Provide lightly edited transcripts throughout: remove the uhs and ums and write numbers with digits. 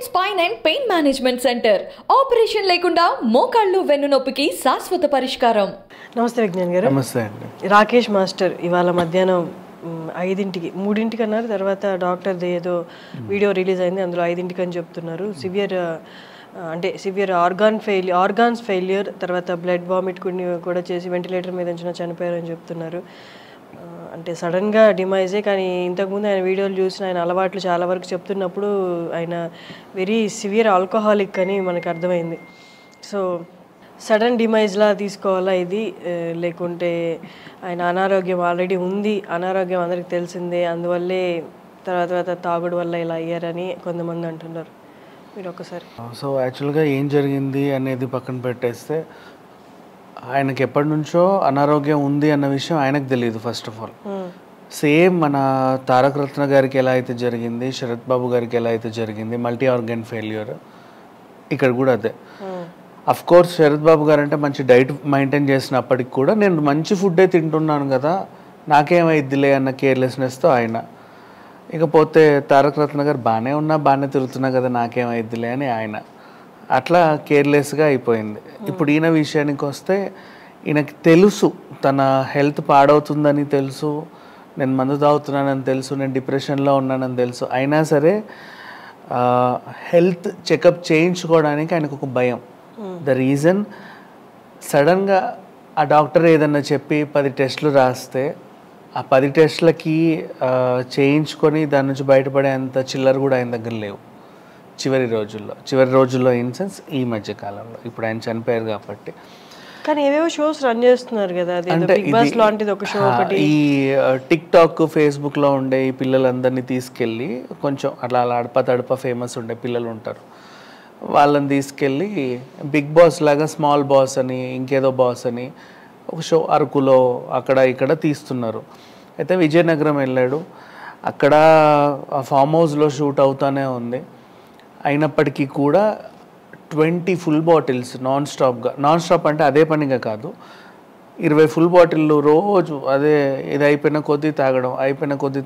Spine and pain management centre. Operation లేకుండా మోకాళ్ళు వెన్నునొప్పికి శాశ్వత పరిష్కారం. నమస్తే విజ్ఞాన్ గారు. నమస్తే అండి. రాకేష్ మాస్టర్ ఇవాళ మధ్యాహ్నం 5కి 3కి అన్నారు. తర్వాత డాక్టర్ది ఏదో వీడియో రిలీజ్ అయింది, అందులో 5కి అని చెప్తున్నారు. సివియర్ ఆర్గాన్స్ ఫెయిల్యూర్, తర్వాత బ్లడ్ వామిట్ కూడా చేసి వెంటిలేటర్ మీద ఉంచిన చనిపోయారని చెప్తున్నారు. అంటే సడన్గా డిమైజే. కానీ ఇంతకుముందు ఆయన వీడియోలు చూసిన ఆయన అలవాట్లు చాలా వరకు చెప్తున్నప్పుడు ఆయన వెరీ సివియర్ ఆల్కహాలిక్ అని మనకు అర్థమైంది. సో సడన్ డిమైజ్లా తీసుకోవాలా ఇది, లేకుంటే ఆయన అనారోగ్యం ఆల్రెడీ ఉంది, అనారోగ్యం అందరికి తెలిసిందే, అందువల్లే తర్వాత తాగుడు వల్ల ఇలా అయ్యారని కొంతమంది అంటున్నారు. మీరు ఒకసారి సో యాక్చువల్గా ఏం జరిగింది అనేది పక్కన పెట్టేస్తే, ఆయనకి ఎప్పటి నుంచో అనారోగ్యం ఉంది అన్న విషయం ఆయనకు తెలియదు. ఫస్ట్ ఆఫ్ ఆల్ సేమ్ మన తారక రత్న గారికి ఎలా అయితే జరిగింది, శరత్ బాబు గారికి ఎలా అయితే జరిగింది మల్టీ ఆర్గన్ ఫెయిల్యూర్, ఇక్కడ కూడా అదే. అఫ్ కోర్స్ శరత్ బాబు గారు అంటే మంచి డైట్ మెయింటైన్ చేసినప్పటికి కూడా నేను మంచి ఫుడ్డే తింటున్నాను కదా, నాకేమైద్దిలే అన్న కేర్లెస్నెస్తో ఆయన. ఇకపోతే తారక రత్న గారు బాగానే తిరుగుతున్నా కదా, నాకేమైద్దిలే అని ఆయన. అట్లా కేర్లెస్గా అయిపోయింది. ఇప్పుడు ఈయన విషయానికి వస్తే, ఈయనకి తెలుసు తన హెల్త్ పాడవుతుందని తెలుసు, నేను మందు తాగుతున్నానని తెలుసు, నేను డిప్రెషన్లో ఉన్నానని తెలుసు. అయినా సరే హెల్త్ చెకప్ చేయించుకోవడానికి ఆయనకు ఒక భయం. ద రీజన్, సడన్గా ఆ డాక్టర్ ఏదన్నా చెప్పి 10 టెస్టులు రాస్తే ఆ 10 టెస్టులకి చేయించుకొని దాని నుంచి బయటపడేంత చిల్లర కూడా ఆయన దగ్గర లేవు చివరి రోజుల్లో ఇన్ సెన్స్ ఈ మధ్య కాలంలో. ఇప్పుడు ఆయన చనిపోయారు కాబట్టి. కానీ ఏవేవో షోస్ రన్ చేస్తున్నారు కదా, అంటే బిగ్ బాస్ లాంటిది ఒక షో ఒకటి. ఈ టిక్ టాక్ ఫేస్బుక్లో ఉండే ఈ పిల్లలందరినీ తీసుకెళ్ళి కొంచెం అట్లా అడప ఫేమస్ ఉండే పిల్లలు ఉంటారు, వాళ్ళని తీసుకెళ్ళి బిగ్ బాస్ లాగా స్మాల్ బాస్ అని ఇంకేదో బాస్ అని ఒక షో అరకులో అక్కడ ఇక్కడ తీస్తున్నారు. అయితే విజయనగరం వెళ్ళాడు, అక్కడ ఆ ఫామ్ హౌస్లో షూట్ అవుతానే ఉంది. అయినప్పటికీ కూడా 20 ఫుల్ బాటిల్స్ నాన్ స్టాప్ అంటే అదే పనిగా కాదు, 20 ఫుల్ బాటిల్లు రోజు అదే ఇది అయిపోయిన కొద్దీ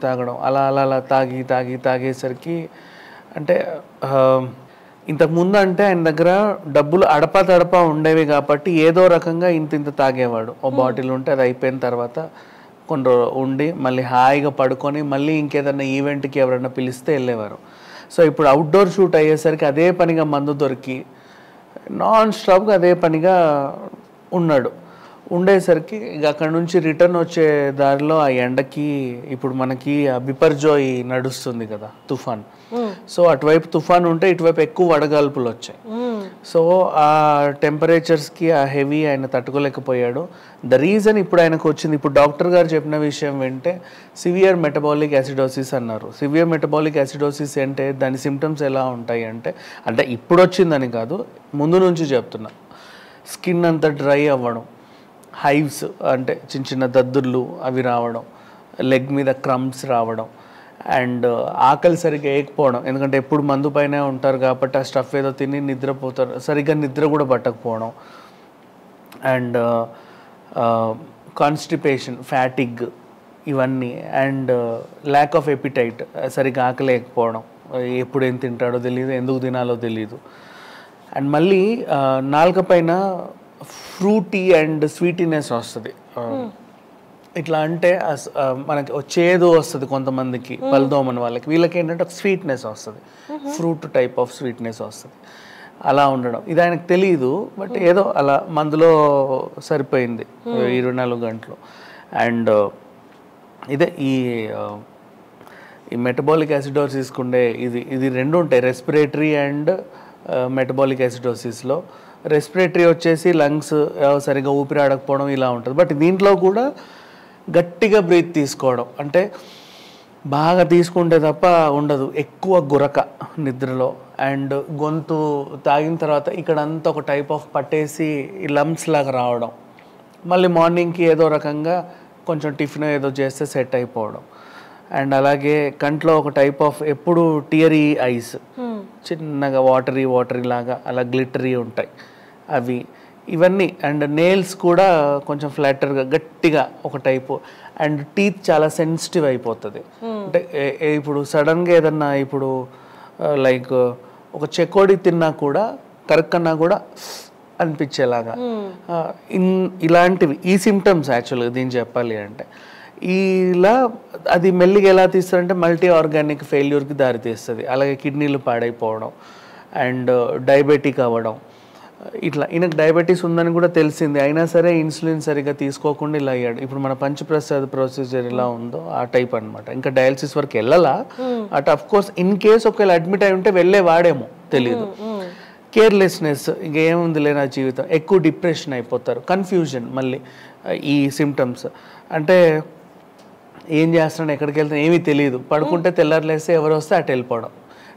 తాగడం అలా తాగేసరికి, అంటే ఇంతకుముందు అంటే ఆయన దగ్గర డబ్బులు అడపా ఉండేవి కాబట్టి ఏదో రకంగా ఇంత తాగేవాడు. ఓ బాటిల్ ఉంటే అది అయిపోయిన తర్వాత కొన్ని ఉండి మళ్ళీ హాయిగా పడుకొని మళ్ళీ ఇంకేదన్నా ఈవెంట్కి ఎవరైనా పిలిస్తే వెళ్ళేవారు. సో ఇప్పుడు అవుట్డోర్ షూట్ అయ్యేసరికి అదే పనిగా మందు దొరికి నాన్ స్టాప్గా అదే పనిగా ఉండేసరికి ఇక అక్కడ నుంచి రిటర్న్ వచ్చే దారిలో ఆ ఎండకి ఇప్పుడు మనకి ఆ బిపర్జోయ్ నడుస్తుంది కదా, తుఫాన్. సో అటువైపు తుఫాన్ ఉంటే ఇటువైపు ఎక్కువ వడగాల్పులు వచ్చాయి. సో ఆ టెంపరేచర్స్కి ఆ హెవీ ఆయన తట్టుకోలేకపోయాడు. ద రీజన్ ఇప్పుడు ఆయనకు వచ్చింది, ఇప్పుడు డాక్టర్ గారు చెప్పిన విషయం వింటే సివియర్ మెటబాలిక్ యాసిడోసిస్ అన్నారు. సివియర్ మెటబాలిక్ యాసిడోసిస్ అంటే దాని సిమ్టమ్స్ ఎలా ఉంటాయి అంటే ఇప్పుడు వచ్చిందని కాదు, ముందు నుంచి చెప్తున్నా. స్కిన్ అంతా డ్రై అవ్వడం, హైవ్స్ అంటే చిన్న దద్దుర్లు అవి రావడం, లెగ్ మీద క్రమ్స్ రావడం, అండ్ ఆకలి సరిగ్గా వేయకపోవడం, ఎందుకంటే ఎప్పుడు మందు పైనే ఉంటారు కాబట్టి ఆ స్టఫ్ ఏదో తిని నిద్రపోతారు, సరిగ్గా నిద్ర కూడా పట్టకపోవడం, అండ్ కాన్స్టిపేషన్, ఫ్యాటిగ్, ఇవన్నీ, అండ్ ల్యాక్ ఆఫ్ ఎపిటైట్, సరిగ్గా ఆకలి వేయకపోవడం, ఎప్పుడు ఏం తింటాడో తెలియదు, ఎందుకు తినాలో తెలియదు. అండ్ మళ్ళీ నాలుక పైన ఫ్రూటీ అండ్ స్వీటీనెస్ వస్తుంది. ఇట్లా అంటే మనకి చేదు వస్తుంది కొంతమందికి, పల్దోమని వాళ్ళకి, వీళ్ళకి ఏంటంటే స్వీట్నెస్ వస్తుంది, ఫ్రూట్ టైప్ ఆఫ్ స్వీట్నెస్ వస్తుంది. అలా ఉండడం ఇది ఆయనకు తెలియదు, బట్ ఏదో అలా మందులో సరిపోయింది 24 గంటలు. అండ్ ఇదే ఈ మెటబాలిక్ యాసిడోసిస్కి ఉండే ఇది రెండు ఉంటాయి, రెస్పిరేటరీ అండ్ మెటబాలిక్ యాసిడోసిస్లో. రెస్పిరేటరీ వచ్చేసి లంగ్స్ సరిగా ఊపిరి ఆడకపోవడం ఇలా ఉంటుంది. బట్ దీంట్లో కూడా గట్టిగా బ్రీత్ తీసుకోవడం, అంటే బాగా తీసుకుంటే తప్ప ఉండదు, ఎక్కువ గురక నిద్రలో. అండ్ గొంతు తాగిన తర్వాత ఇక్కడంతా ఒక టైప్ ఆఫ్ పట్టేసి ఈ లంప్స్ లాగా రావడం, మళ్ళీ మార్నింగ్కి ఏదో రకంగా కొంచెం టిఫిన్ ఏదో చేస్తే సెట్ అయిపోవడం. అండ్ అలాగే కంట్లో ఒక టైప్ ఆఫ్ ఎప్పుడు టియరీ ఐస్, చిన్నగా వాటరీ లాగా అలా గ్లిటరీ ఉంటాయి అవి, ఇవన్నీ. అండ్ నెయిల్స్ కూడా కొంచెం ఫ్లాటర్గా గట్టిగా ఒక టైపు. అండ్ టీత్ చాలా సెన్సిటివ్ అయిపోతుంది. అంటే ఇప్పుడు సడన్గా ఏదన్నా ఇప్పుడు లైక్ ఒక చెకోడి తిన్నా కూడా కరక్కన్నా కూడా అనిపించేలాగా ఇలాంటివి ఈ సిమ్టమ్స్ యాక్చువల్గా దీన్ని చెప్పాలి అంటే. ఇలా అది మెల్లిగా ఎలా తీస్తారంటే మల్టీ ఆర్గానిక్ ఫెయిల్యూర్కి దారితీస్తుంది. అలాగే కిడ్నీలు పాడైపోవడం అండ్ డయాబెటిక్ అవ్వడం. ఇట్లా ఈయనకు డయాబెటీస్ ఉందని కూడా తెలిసింది, అయినా సరే ఇన్సులిన్ సరిగ్గా తీసుకోకుండా ఇలా అయ్యాడు. ఇప్పుడు మన పంచప్రసాద్ ప్రొసీజర్ ఎలా ఉందో ఆ టైప్ అనమాట. ఇంకా డయాలసిస్ వరకు వెళ్ళాలా at of course in case ఒకవేళ అడ్మిట్ అయి ఉంటే వెళ్ళే వాడేమో తెలియదు. కేర్లెస్నెస్, ఇంకేముంది నా జీవితం, ఎక్కువ డిప్రెషన్ అయిపోతారు, కన్ఫ్యూజన్. మళ్ళీ ఈ సిమ్టమ్స్ అంటే ఏం చేస్తున్నాడు, ఎక్కడికి వెళ్తాను ఏమీ తెలియదు, పడుకుంటే తెల్లారులేస్తే ఎవరు వస్తే అటు వెళ్ళిపోవడం,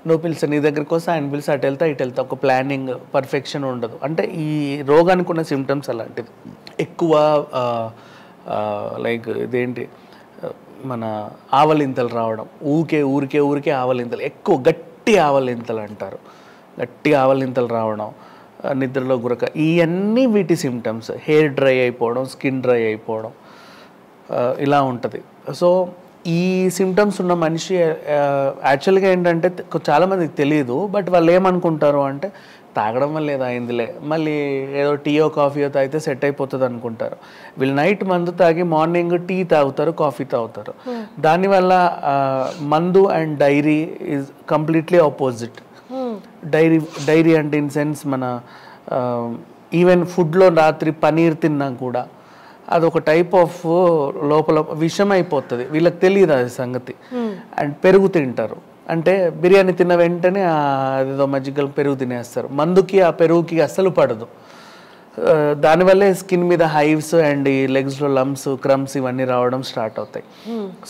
నువ్వు పిలిచి నీ దగ్గరికి వస్తే ఆయన పిలిచి అటు వెళ్తా ఇటు వెళ్తా, ఒక ప్లానింగ్ పర్ఫెక్షన్ ఉండదు. అంటే ఈ రోగానికి ఉన్న సిమ్టమ్స్ అలాంటిది. ఎక్కువ లైక్ ఇదేంటి మన ఆవలింతలు రావడం, ఊరికే ఆవలింతలు, ఎక్కువ గట్టి ఆవలింతలు అంటారు, గట్టి ఆవలింతలు రావడం, నిద్రలో గురక, ఇవన్నీ వీటి సిమ్టమ్స్. హెయిర్ డ్రై అయిపోవడం, స్కిన్ డ్రై అయిపోవడం, ఇలా ఉంటుంది. సో ఈ సిమ్టమ్స్ ఉన్న మనిషి యాక్చువల్గా ఏంటంటే చాలామందికి తెలియదు, బట్ వాళ్ళు ఏమనుకుంటారు అంటే తాగడం వల్ల ఏదో అయిందిలే, మళ్ళీ ఏదో టీయో కాఫీయో తాగితే సెట్ అయిపోతుంది అనుకుంటారు. వీళ్ళు నైట్ మందు తాగి మార్నింగ్ టీ తాగుతారు, కాఫీ తాగుతారు. దానివల్ల మందు and dairy is completely opposite. Dairy అంటే ఇన్ సెన్స్ మన ఈవెన్ ఫుడ్లో రాత్రి పనీర్ తిన్నా కూడా అదొక టైప్ ఆఫ్ లోపల విషం అయిపోతుంది, వీళ్ళకి తెలియదు అది సంగతి. అండ్ పెరుగు తింటారు, అంటే బిర్యానీ తిన్న వెంటనే అదేదో మజ్జిగలు పెరుగు తినేస్తారు. మందుకి ఆ పెరుగుకి అస్సలు పడదు. దానివల్లే స్కిన్ మీద హైవ్స్ అండ్ ఈ లెగ్స్లో లంప్స్, క్రమ్స్ ఇవన్నీ రావడం స్టార్ట్ అవుతాయి.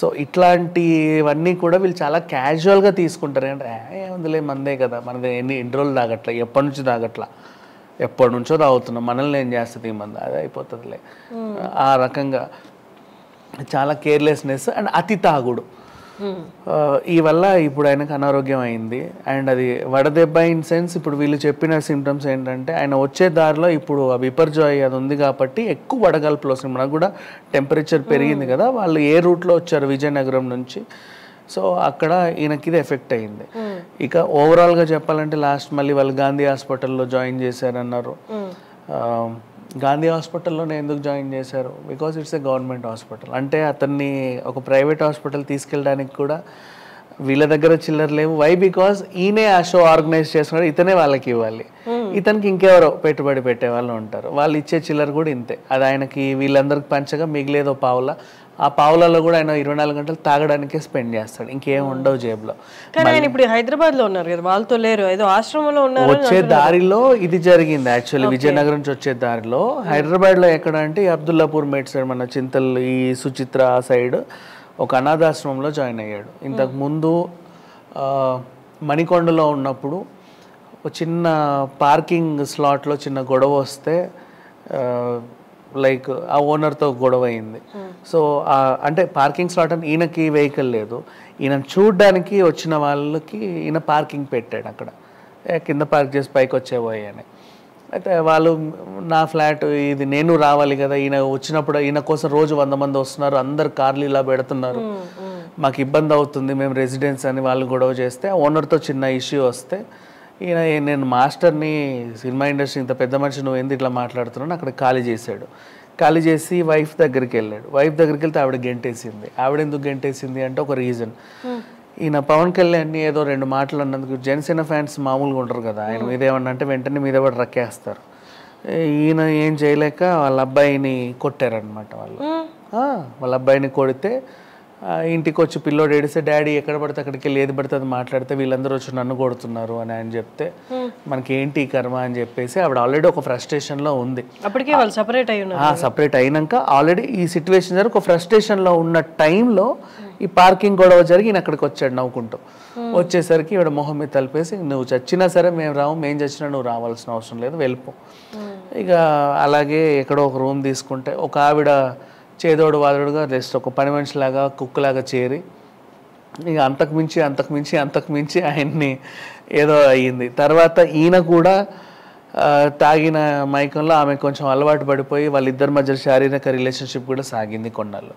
సో ఇట్లాంటివన్నీ కూడా వీళ్ళు చాలా క్యాజువల్గా తీసుకుంటారు. అంటే ఏముందిలే మందే కదా, మనది ఎన్ని రోజులు తాగట్లా, ఎప్పటి నుంచి తాగట్లా, ఎప్పటి నుంచో తాగుతున్నాం, మనల్ని ఏం చేస్తుంది ఈ మంది, అదే అయిపోతుందిలే, ఆ రకంగా చాలా కేర్లెస్నెస్ అండ్ అతి తాగుడు. ఈ వల్ల ఇప్పుడు ఆయనకు అనారోగ్యం అయింది. అండ్ అది వడదెబ్బ ఇన్ సెన్స్ ఇప్పుడు వీళ్ళు చెప్పిన సిమ్టమ్స్ ఏంటంటే ఆయన వచ్చే దారిలో ఇప్పుడు ఆ బిపర్జాయ్ అది ఉంది కాబట్టి ఎక్కువ వడగల్పులు వస్తుంది. మనకు కూడా టెంపరేచర్ పెరిగింది కదా, వాళ్ళు ఏ రూట్లో వచ్చారు విజయనగరం నుంచి, సో అక్కడ ఈయనకి ఇది ఎఫెక్ట్ అయింది. ఇక ఓవరాల్గా చెప్పాలంటే లాస్ట్ మళ్ళీ వాళ్ళు గాంధీ హాస్పిటల్లో జాయిన్ చేశారన్నారు. గాంధీ హాస్పిటల్లోనే ఎందుకు జాయిన్ చేశారు, because it's a government hospital. అంటే అతన్ని ఒక ప్రైవేట్ హాస్పిటల్ తీసుకెళ్ళడానికి కూడా వీళ్ళ దగ్గర చిల్లర లేవు. వై, బికాజ్ ఈయనే ఆ షో ఆర్గనైజ్ చేస్తున్నారు, ఇతనే వాళ్ళకి ఇవ్వాలి, ఇతనికి ఇంకెవరో పెట్టుబడి పెట్టే వాళ్ళు ఉంటారు, వాళ్ళు ఇచ్చే చిల్లర కూడా ఇంతే. అది ఆయనకి వీళ్ళందరికి పంచగా మిగిలేదో పావుల, ఆ పావులలో కూడా ఆయన 24 గంటలు తాగడానికే స్పెండ్ చేస్తాడు, ఇంకేం ఉండవు జేబులో. కానీ ఆయన ఇప్పుడు హైదరాబాద్ లో ఉన్నారు కదా, వాళ్ళతో లేరు, ఏదో ఆశ్రమంలో ఉన్నారు. వచ్చే దారిలో ఇది జరిగింది యాక్చువల్లీ, విజయనగరం నుంచి వచ్చే దారిలో. హైదరాబాద్ లో ఎక్కడ అంటే అబ్దుల్లాపూర్ మేట్ సైడ్, మన చింతల్ ఈ సుచిత్ర సైడ్ ఒక అనాథాశ్రమంలో జాయిన్ అయ్యాడు. ఇంతకు ముందు మణికొండలో ఉన్నప్పుడు ఒక చిన్న పార్కింగ్ స్లాట్లో చిన్న గొడవ వస్తే లైక్ ఆ ఓనర్తో గొడవ అయింది. సో అంటే పార్కింగ్ స్లాట్ అని ఈయనకి వెహికల్ లేదు, ఈయన చూడ్డానికి వచ్చిన వాళ్ళకి ఈయన పార్కింగ్ పెట్టాడు అక్కడ, కింద పార్క్ చేసి పైకి వచ్చేపోయి అని. అయితే వాళ్ళు నా ఫ్లాట్ ఇది, నేను రావాలి కదా, ఈయన వచ్చినప్పుడు ఈయన కోసం రోజు 100 మంది వస్తున్నారు, అందరు కార్లు ఇలా పెడుతున్నారు, మాకు ఇబ్బంది అవుతుంది, మేము రెసిడెన్స్ అని వాళ్ళు గొడవ చేస్తే ఓనర్తో చిన్న ఇష్యూ వస్తే ఈయన నేను మాస్టర్ని, సినిమా ఇండస్ట్రీ ఇంత పెద్ద మనిషి నువ్వు ఎందుకు ఇట్లా మాట్లాడుతున్నావు అక్కడ ఖాళీ చేశాడు. ఖాళీ చేసి వైఫ్ దగ్గరికి వెళ్ళాడు. వైఫ్ దగ్గరికి వెళ్తే ఆవిడ గెంటేసింది. ఆవిడ ఎందుకు గెంటేసింది అంటే ఒక రీజన్, ఈయన పవన్ కళ్యాణ్ ఏదో 2 మాటలు అన్నందుకు జనసేన ఫ్యాన్స్ మామూలుగా ఉంటారు కదా, ఆయన మీద ఏమన్నా అంటే వెంటనే మీద పడి రక్కేస్తారు. ఈయన ఏం చేయలేక వాళ్ళ అబ్బాయిని కొట్టారనమాట. వాళ్ళ అబ్బాయిని కొడితే ఇంటికి వచ్చి పిల్లోడు ఏడిస్తే డాడీ ఎక్కడ పడితే అక్కడికి వెళ్ళి ఏది పడితే అది మాట్లాడితే వీళ్ళందరూ వచ్చి నన్ను కొడుతున్నారు అని ఆయన చెప్తే మనకి ఏంటి కర్మ అని చెప్పేసి ఆవిడ ఆల్రెడీ ఒక ఫ్రస్ట్రేషన్లో ఉంది. అప్పటికే వాళ్ళు సపరేట్ అయి ఉన్నారు. సపరేట్ అయినాక ఆల్రెడీ ఈ సిచ్యువేషన్ జరిగి ఒక ఫ్రస్ట్రేషన్లో ఉన్న టైంలో ఈ పార్కింగ్ గొడవ జరిగి ఈయన అక్కడికి వచ్చాడు నవ్వుకుంటూ. వచ్చేసరికి ఈవిడ మొహం మీద తలిపేసి నువ్వు చచ్చినా సరే మేము రావు, మేము చచ్చినా నువ్వు రావాల్సిన అవసరం లేదు, వెళ్ళిపో. ఇక అలాగే ఎక్కడో ఒక రూమ్ తీసుకుంటే ఒక ఆవిడ చేదోడు వాదోడుగా జస్ట్ ఒక పని మనిషిలాగా కుక్కలాగా చేరి ఇక అంతకుమించి ఆయన్ని ఏదో అయ్యింది. తర్వాత ఈయన కూడా తాగిన మైకంలో ఆమె కొంచెం అలవాటు పడిపోయి వాళ్ళిద్దరి మధ్య శారీరక రిలేషన్షిప్ కూడా సాగింది కొన్నాళ్ళు.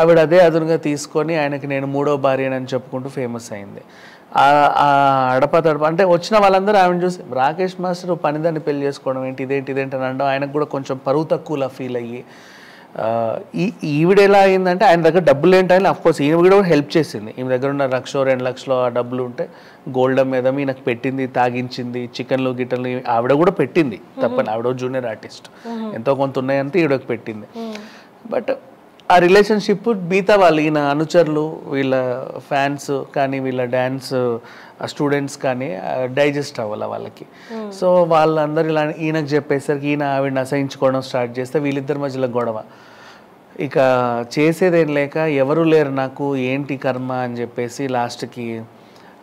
ఆవిడ అదే అదునుగా తీసుకొని ఆయనకి నేను 3వ భార్య అని చెప్పుకుంటూ ఫేమస్ అయింది. అడప అంటే వచ్చిన వాళ్ళందరూ ఆమెను చూసి రాకేష్ మాస్టర్ పనిదాన్ని పెళ్లి చేసుకోవడం ఏంటి ఇదేంటి అని అనడం ఆయనకు కూడా కొంచెం పరువు తక్కువలా ఫీల్ అయ్యి ఈవిడ ఎలా అయిందంటే ఆయన దగ్గర డబ్బులు ఏంటని అఫ్కోర్స్ ఈమె కూడా హెల్ప్ చేసింది. ఈమె దగ్గర ఉన్న 1,00,000 2 లక్షలు ఆ డబ్బులు ఉంటే గోల్డ్ మీద ఈయనకు పెట్టింది, తాగించింది, చికెన్లు గిటన్లు ఆవిడ కూడా పెట్టింది తప్పని. ఆవిడ జూనియర్ ఆర్టిస్ట్, ఎంతో కొంత ఉన్నాయంటే ఈవిడకి పెట్టింది. బట్ ఆ రిలేషన్షిప్ మిగతా వాళ్ళు ఈయన అనుచరులు వీళ్ళ ఫ్యాన్స్ కానీ వీళ్ళ డ్యాన్స్ స్టూడెంట్స్ కానీ డైజెస్ట్ అవ్వాలి వాళ్ళకి. సో వాళ్ళందరూ ఇలా ఈయనకు చెప్పేసరికి ఈయన ఆవిడని అసహించుకోవడం స్టార్ట్ చేస్తే వీళ్ళిద్దరి మధ్యలో గొడవ. ఇక చేసేదేం లేక ఎవరు లేరు నాకు ఏంటి కర్మ అని చెప్పేసి లాస్ట్కి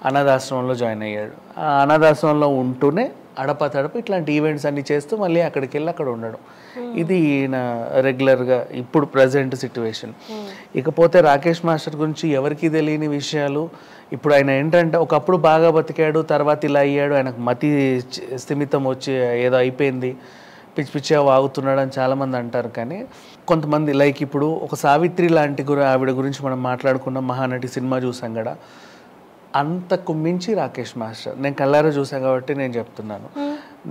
అనాథాశ్రమంలో జాయిన్ అయ్యాడు. ఆ అనాథాశ్రమంలో ఉంటూనే అడపతడప ఇట్లాంటి ఈవెంట్స్ అన్ని చేస్తూ మళ్ళీ అక్కడికి వెళ్ళి అక్కడ ఉండడం. ఇది ఈయన రెగ్యులర్గా ఇప్పుడు ప్రజెంట్ సిచ్యువేషన్. ఇకపోతే రాకేష్ మాస్టర్ గురించి ఎవరికి తెలియని విషయాలు. ఇప్పుడు ఆయన ఏంటంటే ఒకప్పుడు బాగా బతికాడు, తర్వాత ఇలా అయ్యాడు, ఆయనకు మతి స్థిమితం వచ్చి ఏదో అయిపోయింది, పిచ్చి పిచ్చిగా వాగుతున్నాడు అని చాలామంది అంటారు. కానీ కొంతమంది లైక్ ఇప్పుడు ఒక సావిత్రి లాంటి ఆవిడ గురించి మనం మాట్లాడుకున్న మహానటి సినిమా చూసాం కదా, అంతకు మించి రాకేష్ మాస్టర్. నేను కళ్ళారా చూసాను కాబట్టి నేను చెప్తున్నాను.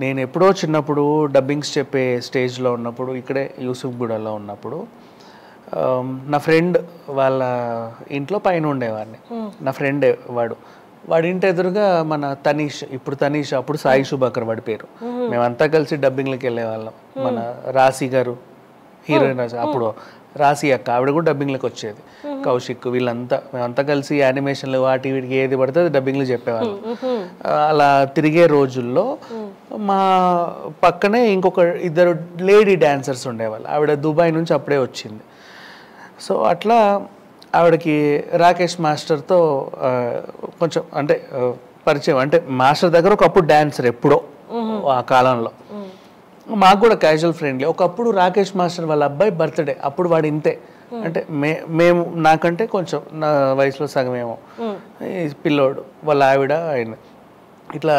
నేను ఎప్పుడో చిన్నప్పుడు డబ్బింగ్స్ చెప్పే స్టేజ్లో ఉన్నప్పుడు ఇక్కడే యూసుఫ్గూడలో ఉన్నప్పుడు నా ఫ్రెండ్ వాళ్ళ ఇంట్లో పైన ఉండేవాడిని. నా ఫ్రెండే వాడి ఇంటి ఎదురుగా మన తనీష్, ఇప్పుడు తనీష్ అప్పుడు సాయి శుభాకర్ వాడి పేరు. మేమంతా కలిసి డబ్బింగ్లకి వెళ్ళేవాళ్ళం. మన రాశి గారు హీరోయిన్ అప్పుడు రాశి అక్క ఆవిడ కూడా డబ్బింగ్లకు వచ్చేది, కౌశిక్ వీళ్ళంతా మేమంతా కలిసి యానిమేషన్లు వాటి వీటికి ఏది పడితే అది డబ్బింగ్లు చెప్పేవాళ్ళం. అలా తిరిగే రోజుల్లో మా పక్కనే ఇంకొక 2 లేడీ డాన్సర్స్ ఉండేవాళ్ళు. ఆవిడ దుబాయ్ నుంచి అప్పుడే వచ్చింది. సో అట్లా ఆవిడకి రాకేష్ మాస్టర్తో కొంచెం అంటే పరిచయం. అంటే మాస్టర్ దగ్గర ఒకప్పుడు డాన్సర్ ఎప్పుడో ఆ కాలంలో, మాకు కూడా క్యాజువల్ ఫ్రెండ్లీ. ఒకప్పుడు రాకేష్ మాస్టర్ వాళ్ళ అబ్బాయి బర్త్డే, అప్పుడు వాడు ఇంతే అంటే మేము నాకంటే కొంచెం నా వయసులో సగమేమో పిల్లోడు. వాళ్ళ ఆవిడ ఆయన ఇట్లా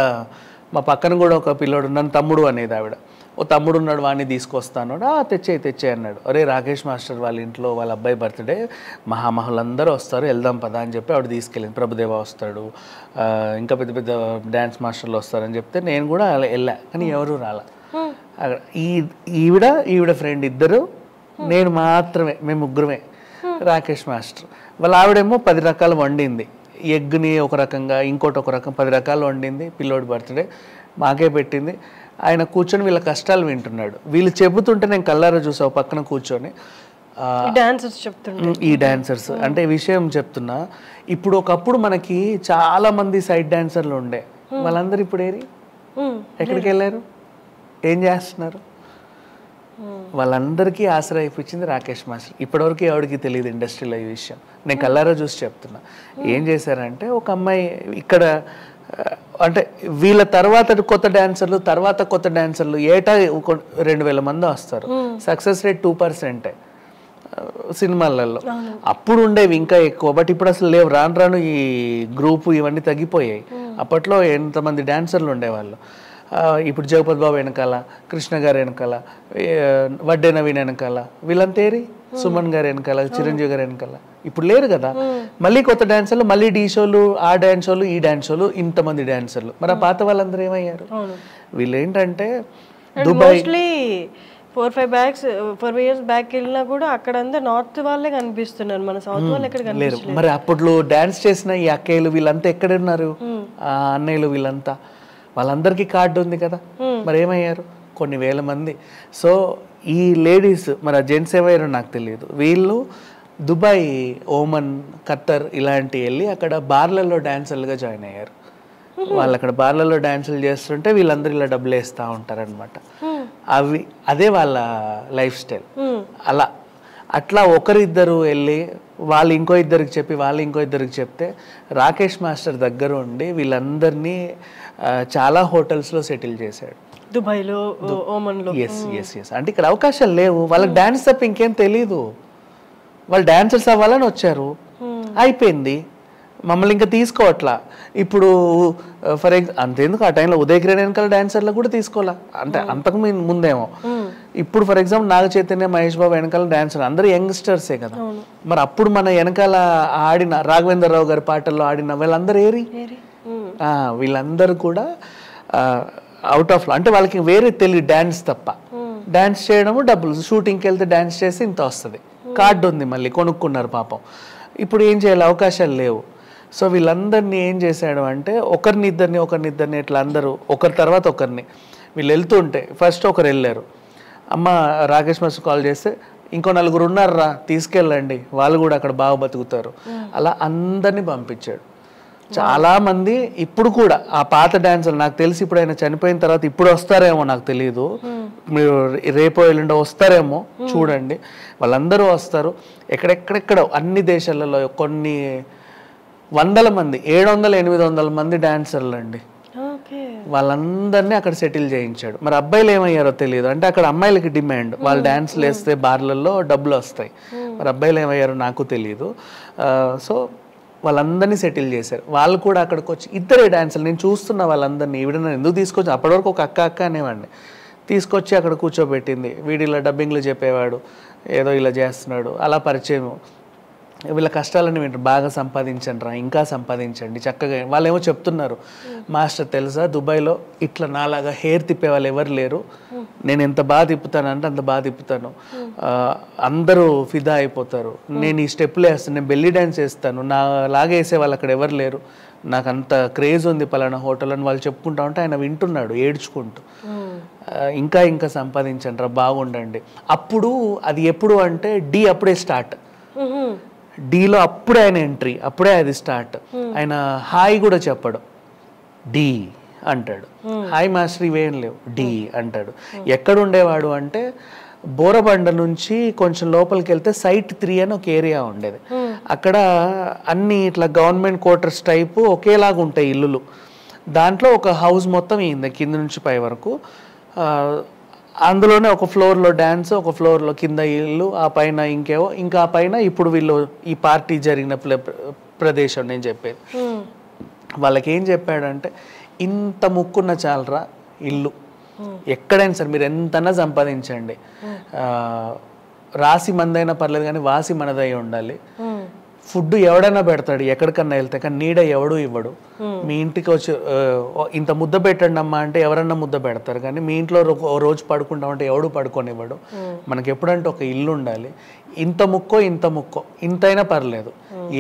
మా పక్కన కూడా ఒక పిల్లోడు, నన్ను తమ్ముడు అనేది ఆవిడ. ఓ తమ్ముడు ఉన్నాడు వాడిని తీసుకొస్తాను, తెచ్చే అన్నాడు. అరే రాకేష్ మాస్టర్ వాళ్ళ ఇంట్లో వాళ్ళ అబ్బాయి బర్త్డే, మహామహులందరూ వస్తారు వెళ్దాం పదా అని చెప్పి ఆవిడ తీసుకెళ్ళింది. ప్రభుదేవ వస్తాడు, ఇంకా పెద్ద పెద్ద డ్యాన్స్ మాస్టర్లు వస్తారని చెప్తే నేను కూడా అలా వెళ్ళా. కానీ ఎవరు రాలా. అక్కడ ఈవిడ ఫ్రెండ్ ఇద్దరు, నేను మాత్రమే, మేము ముగ్గురమే. రాకేష్ మాస్టర్ వాళ్ళ ఆవిడేమో 10 రకాలు వండింది. ఎగ్ని ఒక రకంగా, ఇంకోటి ఒక రకం, 10 రకాలు వండింది. పిల్లోడి బర్త్డే మాకే పెట్టింది. ఆయన కూర్చొని వీళ్ళ కష్టాలు వింటున్నాడు. వీళ్ళు చెబుతుంటే నేను కళ్ళారా చూసావు పక్కన కూర్చొని. ఈ డాన్సర్స్ అంటే విషయం చెప్తున్నా. ఇప్పుడు ఒకప్పుడు మనకి చాలా మంది సైడ్ డాన్సర్లు ఉండే, వాళ్ళందరూ ఇప్పుడు ఎక్కడికి వెళ్ళారు, ఏం చేస్తున్నారు? వాళ్ళందరికీ ఆసరా ఇప్పించింది రాకేష్ మాస్టర్. ఇప్పటివరకు ఎవరికి తెలియదు ఇండస్ట్రీలో ఈ విషయం. నేను కళ్ళారా చూసి చెప్తున్నా. ఏం చేశారంటే ఒక అమ్మాయి ఇక్కడ అంటే వీళ్ళ తర్వాత కొత్త డాన్సర్లు ఏటా 2,000 మంది వస్తారు. సక్సెస్ రేట్ 2% సినిమాలలో. అప్పుడు ఉండేవి ఇంకా ఎక్కువ, బట్ ఇప్పుడు అసలు లేవు. రాను ఈ గ్రూపు ఇవన్నీ తగ్గిపోయాయి. అప్పట్లో ఎంతమంది డాన్సర్లు ఉండేవాళ్ళు. ఇప్పుడు జగపతి బాబు వెనకాల, కృష్ణ గారు వెనకాల, వడ్డే నవీన్ వెనకాల, వీళ్ళంతా సుమన్ గారు వెనకాల, చిరంజీవి గారు వెనకాల. ఇప్పుడు లేరు కదా. మళ్ళీ కొత్త డాన్సర్లు, మళ్ళీ డీ షోలు, ఆ డాన్స్ షోలు, ఈ డాన్స్ షోలు, ఇంతమంది డాన్సర్లు. మరి ఆ పాత వాళ్ళందరూ ఏమయ్యారు? వీళ్ళు ఏంటంటే దుబాయ్ 4-5 years బ్యాక్ వెళ్ళినా కూడా అక్కడంతా నార్త్ వాళ్ళే కనిపిస్తున్నారు, మన సౌత్ వాళ్ళు ఎక్కడ కనిపించలేదు. మరి అప్పట్లో డాన్స్ చేసిన ఈ అక్కయ్యలు వీళ్ళంతా ఎక్కడ ఉన్నారు? ఆ అన్నయ్యలు వీళ్ళంతా, వాళ్ళందరికీ కార్డు ఉంది కదా. మరి ఏమయ్యారు? కొన్ని వేల మంది. సో ఈ లేడీస్, మరి ఆ జెంట్స్ ఏమయ్యారో నాకు తెలియదు. వీళ్ళు దుబాయ్, ఓమన్, ఖత్తర్ ఇలాంటి వెళ్ళి అక్కడ బార్లలో డాన్సర్లుగా జాయిన్ అయ్యారు. వాళ్ళు అక్కడ బార్లలో డాన్సులు చేస్తుంటే వీళ్ళందరూ ఇలా డబ్బులు వేస్తూ ఉంటారనమాట. అదే వాళ్ళ లైఫ్ స్టైల్. అట్లా ఒకరిద్దరు వెళ్ళి వాళ్ళు ఇంకో ఇద్దరికి చెప్తే రాకేష్ మాస్టర్ దగ్గర ఉండి వీళ్ళందరినీ చాలా హోటల్స్లో సెటిల్ చేశాడు. దుబాయ్లో, ఓమన్లో. ఎస్ అంటే ఇక్కడ అవకాశాలు లేవు వాళ్ళకి. డాన్స్ తప్ప ఇంకేం తెలీదు. వాళ్ళు డాన్సర్స్ అవ్వాలని వచ్చారు, అయిపోయింది. మమ్మల్ని ఇంకా తీసుకోవట్లా. ఇప్పుడు ఫర్ అంతేందుకు ఆ టైంలో ఉదయ్ కిరణ్ వెనకాల డాన్సర్లు కూడా తీసుకోవాలా అంటే అంతకు ముందేమో. ఇప్పుడు ఫర్ ఎగ్జాంపుల్ నాగ చైతన్య, మహేష్ బాబు వెనకాల డాన్సర్ అందరూ యంగ్స్టర్సే కదా. మరి అప్పుడు మన వెనకాల ఆడిన రాఘవేంద్రరావు గారి పాటల్లో ఆడిన వాళ్ళందరూ వీళ్ళందరూ కూడా అవుట్ ఆఫ్ అంటే వాళ్ళకి వేరే తెలియదు డ్యాన్స్ తప్ప. డ్యాన్స్ చేయడము డబ్బులు, షూటింగ్కి వెళ్తే డ్యాన్స్ చేసి ఇంత వస్తుంది, కార్డు ఉంది మళ్ళీ కొనుక్కున్నారు పాపం. ఇప్పుడు ఏం చేయాలి, అవకాశాలు లేవు. సో వీళ్ళందరినీ ఏం చేశాడు అంటే ఒకరినిద్దరిని ఇట్లా అందరూ ఒకరి తర్వాత ఒకరిని వీళ్ళు వెళ్తుంటే ఫస్ట్ ఒకరు వెళ్ళారు. అమ్మ రాకేష్ మాస్టర్ కాల్ చేస్తే ఇంకో 4 ఉన్నారా తీసుకెళ్ళండి, వాళ్ళు కూడా అక్కడ బాగా బతుకుతారు. అలా అందరినీ పంపించాడు. చాలామంది ఇప్పుడు కూడా ఆ పాత డాన్సర్లు నాకు తెలిసి ఇప్పుడు ఆయన చనిపోయిన తర్వాత ఇప్పుడు వస్తారేమో నాకు తెలియదు, మీరు రేపో ఎల్లుండో వస్తారేమో చూడండి. వాళ్ళందరూ వస్తారు. ఎక్కడెక్కడెక్కడో అన్ని దేశాలలో కొన్ని వందల మంది, 700-800 మంది డాన్సర్లు అండి. వాళ్ళందరినీ అక్కడ సెటిల్ చేయించాడు. మరి అబ్బాయిలు ఏమయ్యారో తెలియదు. అంటే అక్కడ అమ్మాయిలకి డిమాండ్, వాళ్ళు డాన్స్లు వేస్తే బార్లలో డబ్బులు వస్తాయి. మరి అబ్బాయిలు ఏమయ్యారో నాకు తెలియదు. సో వాళ్ళందరినీ సెటిల్ చేశారు. వాళ్ళు కూడా అక్కడికి వచ్చి ఇద్దరే డాన్సర్లు, నేను చూస్తున్న వాళ్ళందరినీ. ఈవిడ నన్ను ఎందుకు తీసుకొచ్చి, అప్పటి వరకు ఒక అక్క అనేవాడిని, తీసుకొచ్చి అక్కడ కూర్చోబెట్టింది. వీడు ఇలా డబ్బింగ్లు చెప్పేవాడు, ఏదో ఇలా చేస్తున్నాడు, అలా పరిచయం. వీళ్ళ కష్టాలని మీరు బాగా సంపాదించండి రా, ఇంకా సంపాదించండి చక్కగా. వాళ్ళు ఏమో చెప్తున్నారు, మాస్టర్ తెలుసా దుబాయ్లో ఇట్లా నాలాగా హెయిర్ తిప్పే వాళ్ళు ఎవరు లేరు, నేను ఎంత బాగా తిప్పుతాను అంటే అంత బాగా తిప్పుతాను, అందరూ ఫిదా అయిపోతారు, నేను ఈ స్టెప్పులు వేస్తాను, నేను బెల్లీ డ్యాన్స్ వేస్తాను, నా లాగా వేసే వాళ్ళు అక్కడ ఎవరు లేరు, నాకు అంత క్రేజ్ ఉంది పలానా హోటల్ అని వాళ్ళు చెప్పుకుంటా ఉంటే ఆయన వింటున్నాడు ఏడ్చుకుంటూ. ఇంకా ఇంకా సంపాదించండి రా, బాగుండండి. అప్పుడు అది ఎప్పుడు అంటే అప్పుడే స్టార్ట్, డీలో అప్పుడే ఆయన ఎంట్రీ, అప్పుడే అది స్టార్ట్. ఆయన హాయ్ కూడా చెప్పడు, డి అంటాడు. హాయ్ మాస్టర్ ఇవేం లేవు, డి అంటాడు. ఎక్కడ ఉండేవాడు అంటే బోరబండ నుంచి కొంచెం లోపలికి వెళ్తే సైట్ 3 అని ఒక ఏరియా ఉండేది. అక్కడ అన్ని ఇట్లా గవర్నమెంట్ క్వార్టర్స్ టైపు ఒకేలాగా ఉంటాయి ఇల్లులు. దాంట్లో ఒక హౌస్ మొత్తం అయింది కింద నుంచి పై వరకు. అందులోనే ఒక ఫ్లోర్లో డ్యాన్స్, ఒక ఫ్లోర్లో కింద ఇల్లు, ఆ పైన ఇంకేవో, ఇంకా ఆ పైన ఇప్పుడు వీళ్ళు ఈ పార్టీ జరిగిన ప్రదేశం నేను చెప్పేది. వాళ్ళకి ఏం చెప్పాడంటే ఇంత ముక్కున్న చాలరా ఇల్లు, ఎక్కడైనా సరే మీరు ఎంతైనా సంపాదించండి, రాసి మందైనా పర్లేదు కానీ వాసి మనదై ఉండాలి, ఫుడ్ ఎవడైనా పెడతాడు ఎక్కడికన్నా వెళ్తే, కానీ నీడ ఎవడు ఇవ్వడు. మీ ఇంటికి వచ్చి ఇంత ముద్ద పెట్టండి అమ్మా అంటే ఎవరన్నా ముద్ద పెడతారు, కానీ మీ ఇంట్లో రోజు పడుకుంటామంటే ఎవడు పడుకోనివ్వడు. మనకి ఎప్పుడంటే ఒక ఇల్లు ఉండాలి, ఇంత ముక్కో ఇంతైనా పర్లేదు,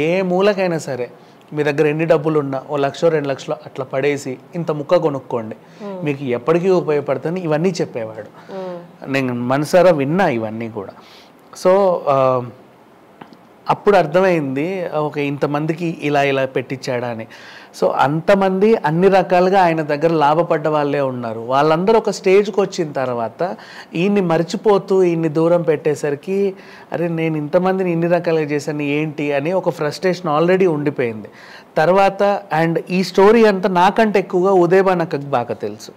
ఏ మూలకైనా సరే మీ దగ్గర ఎన్ని డబ్బులు ఉన్నా 1 లక్ష 2 లక్షలు అట్లా పడేసి ఇంత ముక్క కొనుక్కోండి, మీకు ఎప్పటికీ ఉపయోగపడుతుంది. ఇవన్నీ చెప్పేవాడు. నేను మనసారా విన్నా ఇవన్నీ కూడా. సో అప్పుడు అర్థమైంది ఒక ఇంతమందికి ఇలా ఇలా పెట్టించాడా అని. సో అంతమంది అన్ని రకాలుగా ఆయన దగ్గర లాభపడ్డ వాళ్ళే ఉన్నారు. వాళ్ళందరూ ఒక స్టేజ్కి వచ్చిన తర్వాత ఈయన్ని మర్చిపోతూ ఈయన్ని దూరం పెట్టేసరికి అరే నేను ఇంతమందిని ఇన్ని రకాలుగా చేశాను ఏంటి అని ఒక ఫ్రస్ట్రేషన్ ఆల్రెడీ ఉండిపోయింది. తర్వాత అండ్ ఈ స్టోరీ అంతా నాకంటే ఎక్కువగా ఉదయభాన్ అక్కకి బాగా తెలుసు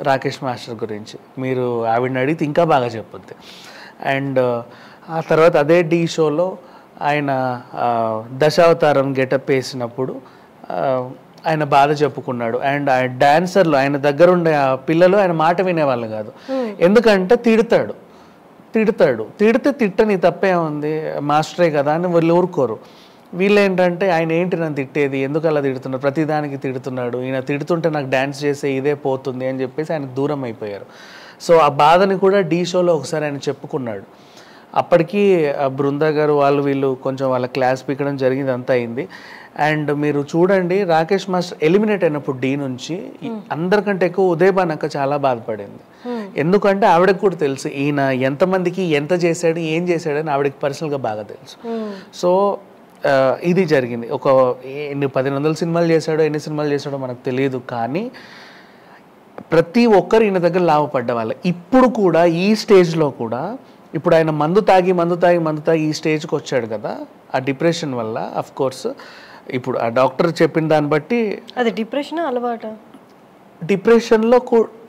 రాకేష్ మాస్టర్ గురించి. మీరు ఆవిడని అడిగితే ఇంకా బాగా చెప్పొద్ది. అండ్ ఆ తర్వాత అదే డి షోలో ఆయన దశావతారం గెటప్ వేసినప్పుడు ఆయన బాధ చెప్పుకున్నాడు. అండ్ ఆ డాన్సర్లు ఆయన దగ్గర ఉండే ఆ పిల్లలు ఆయన మాట వినేవాళ్ళు కాదు. ఎందుకంటే తిడితే తిట్టని తప్పే ఉంది, మాస్టరే కదా అని వాళ్ళు ఊరుకోరు. వీళ్ళు ఏంటంటే ఆయన ఏంటి నన్ను తిట్టేది, ఎందుకు అలా తిడుతున్నాడు, ప్రతిదానికి తిడుతున్నాడు, ఈయన తిడుతుంటే నాకు డ్యాన్స్ చేసే ఇదే పోతుంది అని చెప్పేసి ఆయనకు దూరం అయిపోయారు. సో ఆ బాధని కూడా డి షోలో ఒకసారి ఆయన చెప్పుకున్నాడు. అప్పటికి బృందా గారు వాళ్ళు వీళ్ళు కొంచెం వాళ్ళ క్లాస్ పీకడం జరిగింది, అంతా అయింది. అండ్ మీరు చూడండి రాకేష్ మాస్టర్ ఎలిమినేట్ అయినప్పుడు డి నుంచి అందరికంటే ఎక్కువ ఉదయభాన్ అక్క చాలా బాధపడింది. ఎందుకంటే ఆవిడకి కూడా తెలుసు ఈయన ఎంతమందికి ఎంత చేశాడు ఏం చేశాడని ఆవిడకి పర్సనల్గా బాగా తెలుసు. సో ఇది జరిగింది. ఒక ఎన్ని 1500 సినిమాలు చేశాడో ఎన్ని సినిమాలు చేశాడో మనకు తెలియదు, కానీ ప్రతి ఒక్కరు ఈయన దగ్గర లాభపడ్డ వాళ్ళే. ఇప్పుడు కూడా ఈ స్టేజ్లో కూడా ఇప్పుడు ఆయన మందు తాగి ఈ స్టేజ్కి వచ్చాడు కదా, ఆ డిప్రెషన్ వల్ల. అఫ్ కోర్స్ ఇప్పుడు ఆ డాక్టర్ చెప్పిన దాన్ని బట్టి అది డిప్రెషన్ అలవాటు, డిప్రెషన్లో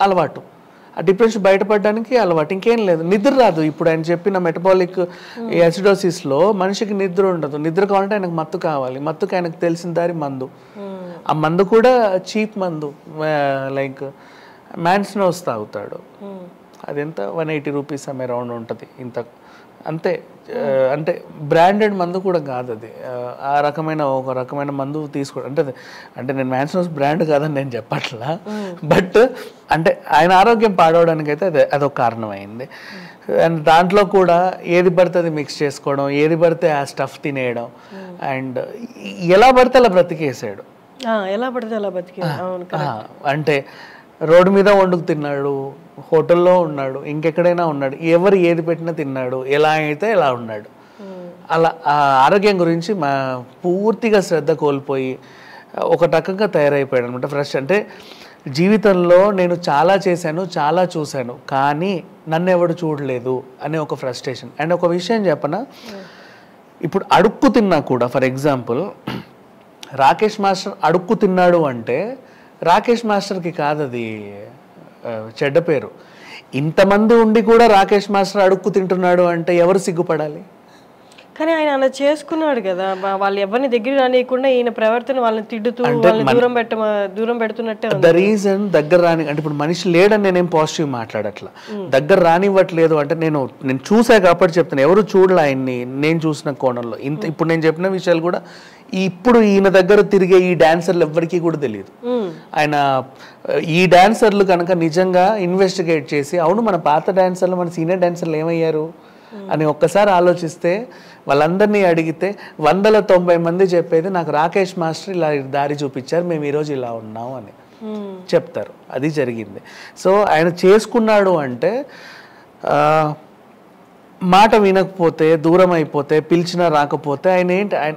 అలవాటు, ఆ డిప్రెషన్ బయటపడడానికి అలవాటు, ఇంకేం లేదు. నిద్ర రాదు. ఇప్పుడు ఆయన చెప్పిన మెటబాలిక్ యాసిడోసిస్లో మనిషికి నిద్ర ఉండదు. నిద్ర కావాలంటే ఆయనకు మత్తు కావాలి. మత్తుకి ఆయనకు తెలిసిన దారి మందు. ఆ మందు కూడా చీప్ మందు, లైక్ మ్యాన్స్నోస్ తాగుతాడు. అది ఎంత 180 రూపీస్ అరౌండ్ ఉంటుంది. ఇంత అంతే. అంటే బ్రాండెడ్ మందు కూడా కాదు అది, ఆ రకమైన ఒక రకమైన మందు తీసుకోవడం అంటే నేను మ్యాన్సన్ బ్రాండ్ కాదని నేను చెప్పట్లా, బట్ అంటే ఆయన ఆరోగ్యం పాడవడానికి అయితే అదొక కారణం అయింది. అండ్ దాంట్లో కూడా ఏది పడితే అది మిక్స్ చేసుకోవడం, ఏది పడితే ఆ స్టఫ్ తినేయడం, అండ్ ఎలా పడితే అలా బ్రతికేసాడు. ఎలా పడితే అలా బతికేసాడు. అంటే రోడ్డు మీద వండుకు తిన్నాడు, హోటల్లో ఉన్నాడు, ఇంకెక్కడైనా ఉన్నాడు, ఎవరు ఏది పెట్టినా తిన్నాడు, ఎలా అయితే ఎలా ఉన్నాడు. అలా ఆ ఆరోగ్యం గురించి పూర్తిగా శ్రద్ధ కోల్పోయి ఒక రకంగా తయారైపోయాడు అనమాట. ఫ్రెష్ అంటే జీవితంలో నేను చాలా చేశాను, చాలా చూశాను, కానీ నన్ను ఎవడు చూడలేదు అనే ఒక ఫ్రస్ట్రేషన్. అండ్ ఒక విషయం చెప్పనా, ఇప్పుడు అడుక్కు తిన్నా కూడా, ఫర్ ఎగ్జాంపుల్ రాకేష్ మాస్టర్ అడుక్కు తిన్నాడు అంటే రాకేష్ మాస్టర్కి కాదు అది చెడ్డ పేరు. ఇంతమంది ఉండి కూడా రాకేష్ మాస్టర్ అడుక్కు తింటున్నాడు అంటే ఎవరు సిగ్గుపడాలి? కానీ ఆయన అలా చేసుకున్నాడు కదా, వాళ్ళు ఎవరిని దగ్గర రానియకుండా ఈయన ప్రవర్తన వాళ్ళని తిడుతూ వాళ్ళని దూరం పెడుతున్నట్టే. ద రీజన్ దగ్గర రాని అంటే ఇప్పుడు మనిషి లేడని నేనేం పాజిటివ్ మాట్లాడట్లా, దగ్గర రానివ్వట్లేదు అంటే నేను చూసా కాబట్టి చెప్తాను. ఎవరు చూడలే ఆయన్ని నేను చూసిన కోణంలో. ఇప్పుడు నేను చెప్పిన విషయాలు కూడా ఇప్పుడు ఈయన దగ్గర తిరిగే ఈ డాన్సర్లు ఎవ్వరికీ కూడా తెలియదు. ఆయన ఈ డాన్సర్లు కనుక నిజంగా ఇన్వెస్టిగేట్ చేసి అవును మన పాత డాన్సర్లు మన సీనియర్ డాన్సర్లు ఏమయ్యారు అని ఒక్కసారి ఆలోచిస్తే, వాళ్ళందరినీ అడిగితే 190 మంది చెప్పేది నాకు రాకేష్ మాస్టర్ ఇలా దారి చూపించారు, మేము ఈరోజు ఇలా ఉన్నాం అని చెప్తారు. అది జరిగింది. సో ఆయన చేసుకున్నాడు అంటే మాట వినకపోతే, దూరం అయిపోతే, పిలిచినా రాకపోతే ఆయన ఏంటి, ఆయన